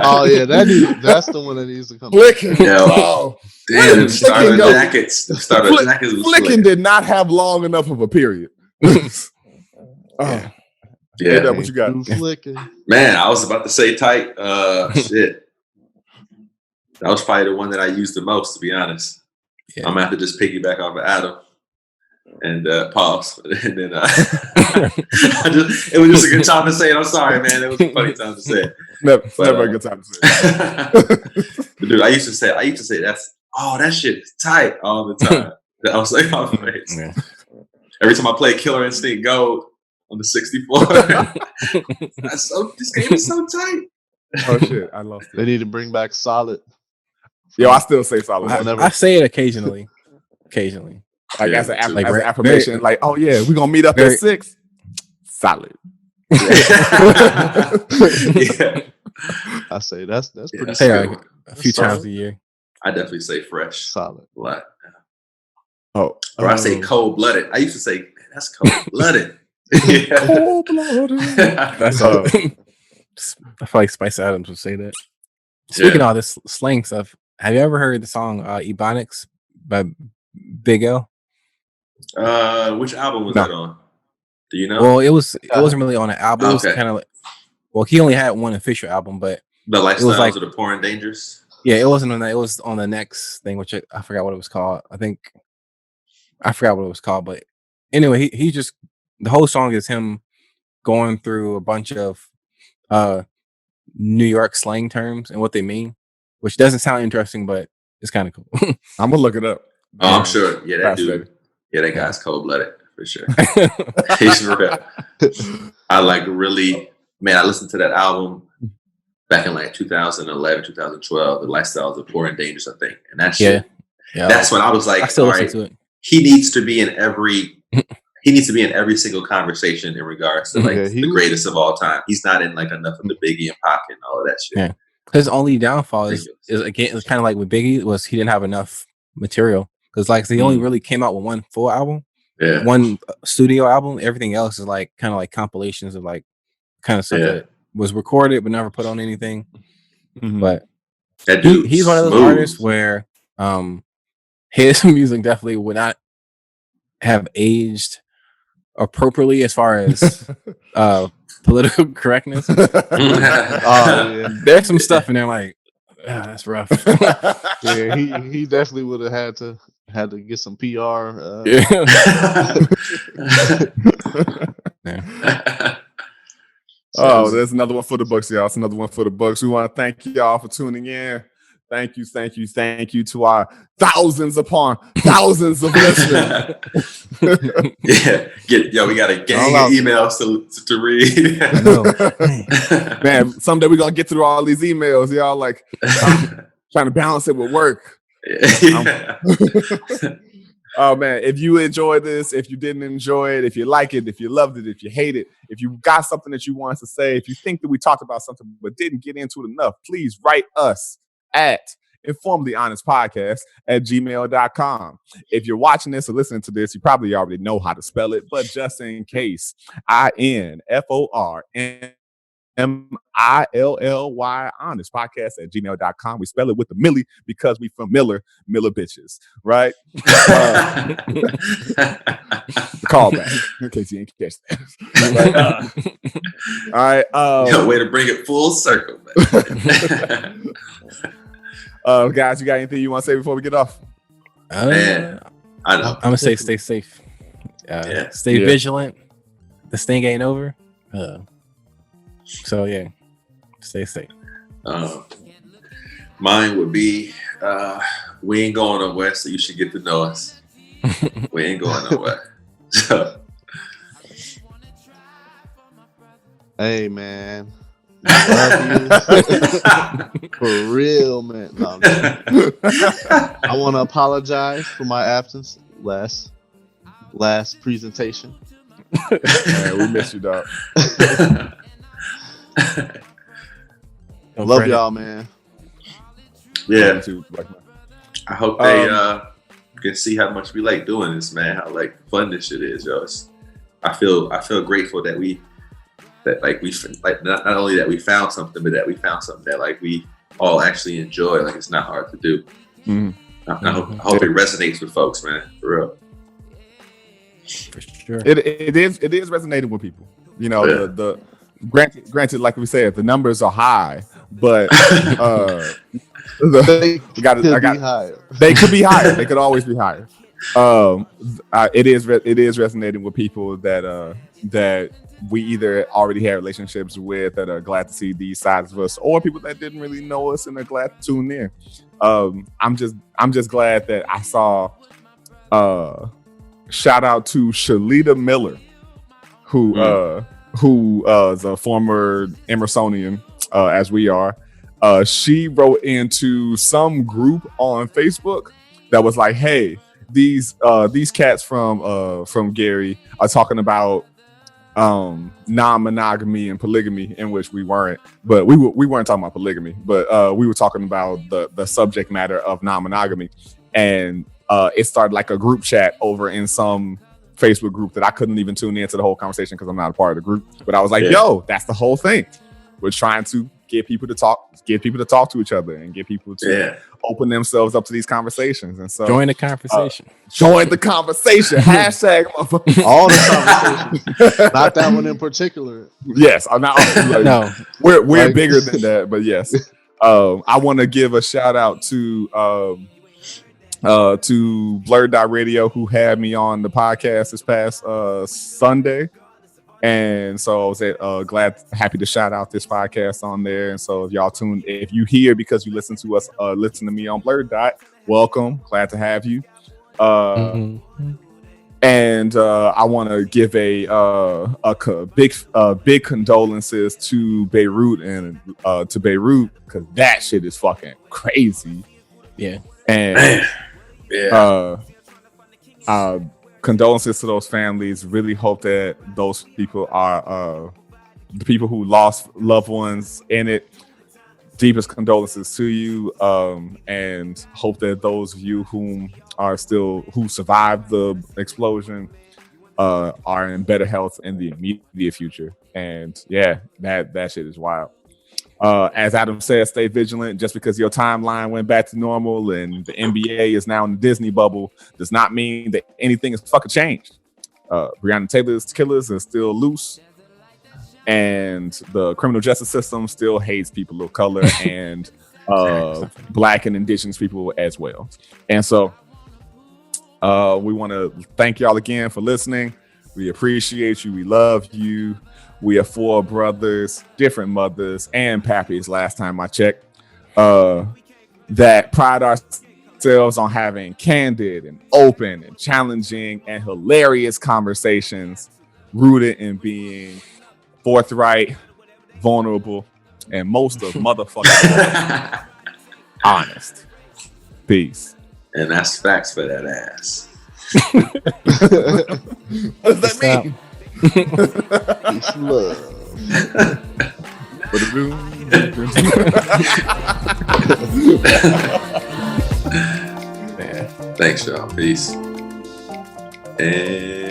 Oh yeah, that's the one that needs to come. Flicking. Oh, damn! Starter jackets. Flicking did not have long enough of a period. Yeah. What you got? Flicking. Man, I was about to say tight. Shit. That was probably the one that I used the most, to be honest. Yeah. I'm gonna have to just piggyback off of Adam and pause, and then it was just a good time to say it. I'm sorry, man. It was a funny time to say it. Never a good time to say it. Dude, I used to say that shit is tight all the time. That was like my face. Yeah. Every time I play Killer Instinct Gold on the 64, this game is so tight. Oh shit, I lost They it. need to bring back Solid. Yo, I still say solid. I say it occasionally. Like Yeah, as an like affirmation, very- like, oh yeah, we're gonna meet up very- at 6. Solid. Yeah. I say that's pretty That's Say good. like a few Solid. times a year. I definitely say fresh Solid. a lot. Oh, Or I say cold blooded. I used to say, man, that's cold blooded. Yeah. cold-blooded. That's Uh, I feel like Spice Adams would say that. Speaking of all this slang stuff, have you ever heard the song Ebonics by Big L? Which album was No. that on? Do you know? Well, it wasn't really on an album. It was Okay. kind of like, well, he only had one official album, but The Lifestyles like- of the Poor and Dangerous. yeah, it wasn't on that. It was on the next thing, which I forgot what it was called. I forgot what it was called, but anyway, he just the whole song is him going through a bunch of New York slang terms and what they mean, which doesn't sound interesting, but it's kind of cool. I'm gonna look it up. Oh, I'm sure. Yeah, that dude. Fascinating. Yeah, that guy's cold blooded for sure. He's real. I really, man, I listened to that album back in like 2011, 2012, The Lifestyles of the Poor and Dangerous, I think. And that shit, yeah. that's when I was like, I still all listen right, to it. he needs to be in every single conversation in regards to like Yeah, the greatest of all time. He's not in like enough of the Biggie and Pac and all of that shit. Yeah. His only downfall is Ridiculous. again, it's kind of like with Biggie was he didn't have enough material because like he only really came out with one full album, Yeah. one studio album. Everything else is like kind of like compilations of like kind of stuff Yeah. that was recorded but never put on anything. Mhm. But That dude, he's one of those smooth. artists where his music definitely would not have aged appropriately as far as political correctness. Yeah. There's some stuff in there like that's rough. Yeah, he definitely would have had to get some PR. Yeah. Oh, there's another one for the books, y'all. It's another one for the books. We want to thank y'all for tuning in. Thank you to our thousands upon thousands of listeners. Yeah, we got a gang All of emails to read. I know. Man, someday we're gonna get through all these emails, y'all. Like trying to balance it with work. Yeah. Oh man, if you enjoyed this, if you didn't enjoy it, if you like it, if you loved it, if you hate it, if you got something that you wanted to say, if you think that we talked about something but didn't get into it enough, please write us at informedlyhonestpodcast@gmail.com. If you're watching this or listening to this, you probably already know how to spell it, but just in case, INFORMILLY honestpodcast@gmail.com. We spell it with the Millie because we from Miller bitches, right? Callback in case you didn't catch that. Right, all right. Way to bring it full circle, man. Guys, you got anything you want to say before we get off? Man, I know. I'm gonna say stay safe. Stay vigilant. This thing ain't over. So yeah, stay safe. Mine would be we ain't going nowhere, so you should get to know us. We ain't going nowhere. So, Hey man, love you. For real, man. No, I'm kidding. I want to apologize for my absence last presentation. Man, we miss you, dog. Love y'all, man. yeah, I hope they can see how much we like doing this, man. How like fun this shit is, yo. I feel grateful that we not only that we found something, but that we found something that like we all actually enjoy. Like it's not hard to do. Mm-hmm. I hope it resonates with folks, man. For real. For sure. It is resonating with people. You know, Yeah. the granted, like we said, the numbers are high, but They be higher. They could be higher. They could always be higher. It is resonating with people that we either already have relationships with that are glad to see these sides of us, or people that didn't really know us and are glad to tune in. I'm just glad that I saw Shout out to Shalita Miller, who is a former Emersonian, as we are. She wrote into some group on Facebook that was like, "Hey, these cats from Gary are talking about non-monogamy and polygamy," in which we weren't, but we weren't talking about polygamy, but we were talking about the subject matter of non-monogamy, and it started like a group chat over in some Facebook group that I couldn't even tune into the whole conversation because I'm not a part of the group. But I was like, yo, that's the whole thing. We're trying to get people to talk to each other and get people to open themselves up to these conversations. And so join the conversation. Join the conversation. Hashtag all the conversations. Not that one in particular. Yes, I'm not. No, we're like, bigger than that. But yes, I want to give a shout out to Blurred Dot Radio, who had me on the podcast this past Sunday. And so I was happy to shout out this podcast on there. And so if y'all if you hear because you listen to us, listen to me on Blurred Dot, welcome. Glad to have you. And I want to give a big condolences to Beirut and because that shit is fucking crazy. Yeah. And condolences to those families. Really hope that those people are the people who lost loved ones in it. Deepest condolences to you, and hope that those of you who survived the explosion are in better health in the immediate future. And yeah, that shit is wild. As Adam said, stay vigilant. Just because your timeline went back to normal and the NBA is now in the Disney bubble does not mean that anything is fucking changed. Breonna Taylor's killers are still loose, and the criminal justice system still hates people of color and Black and Indigenous people as well. And so we want to thank y'all again for listening. We appreciate you. We love you. We are 4 brothers, different mothers, and pappies, last time I checked, that pride ourselves on having candid and open and challenging and hilarious conversations rooted in being forthright, vulnerable, and most of motherfucking honest. Peace. And that's facts for that ass. What does that mean? It's love. Thanks, y'all. Peace. And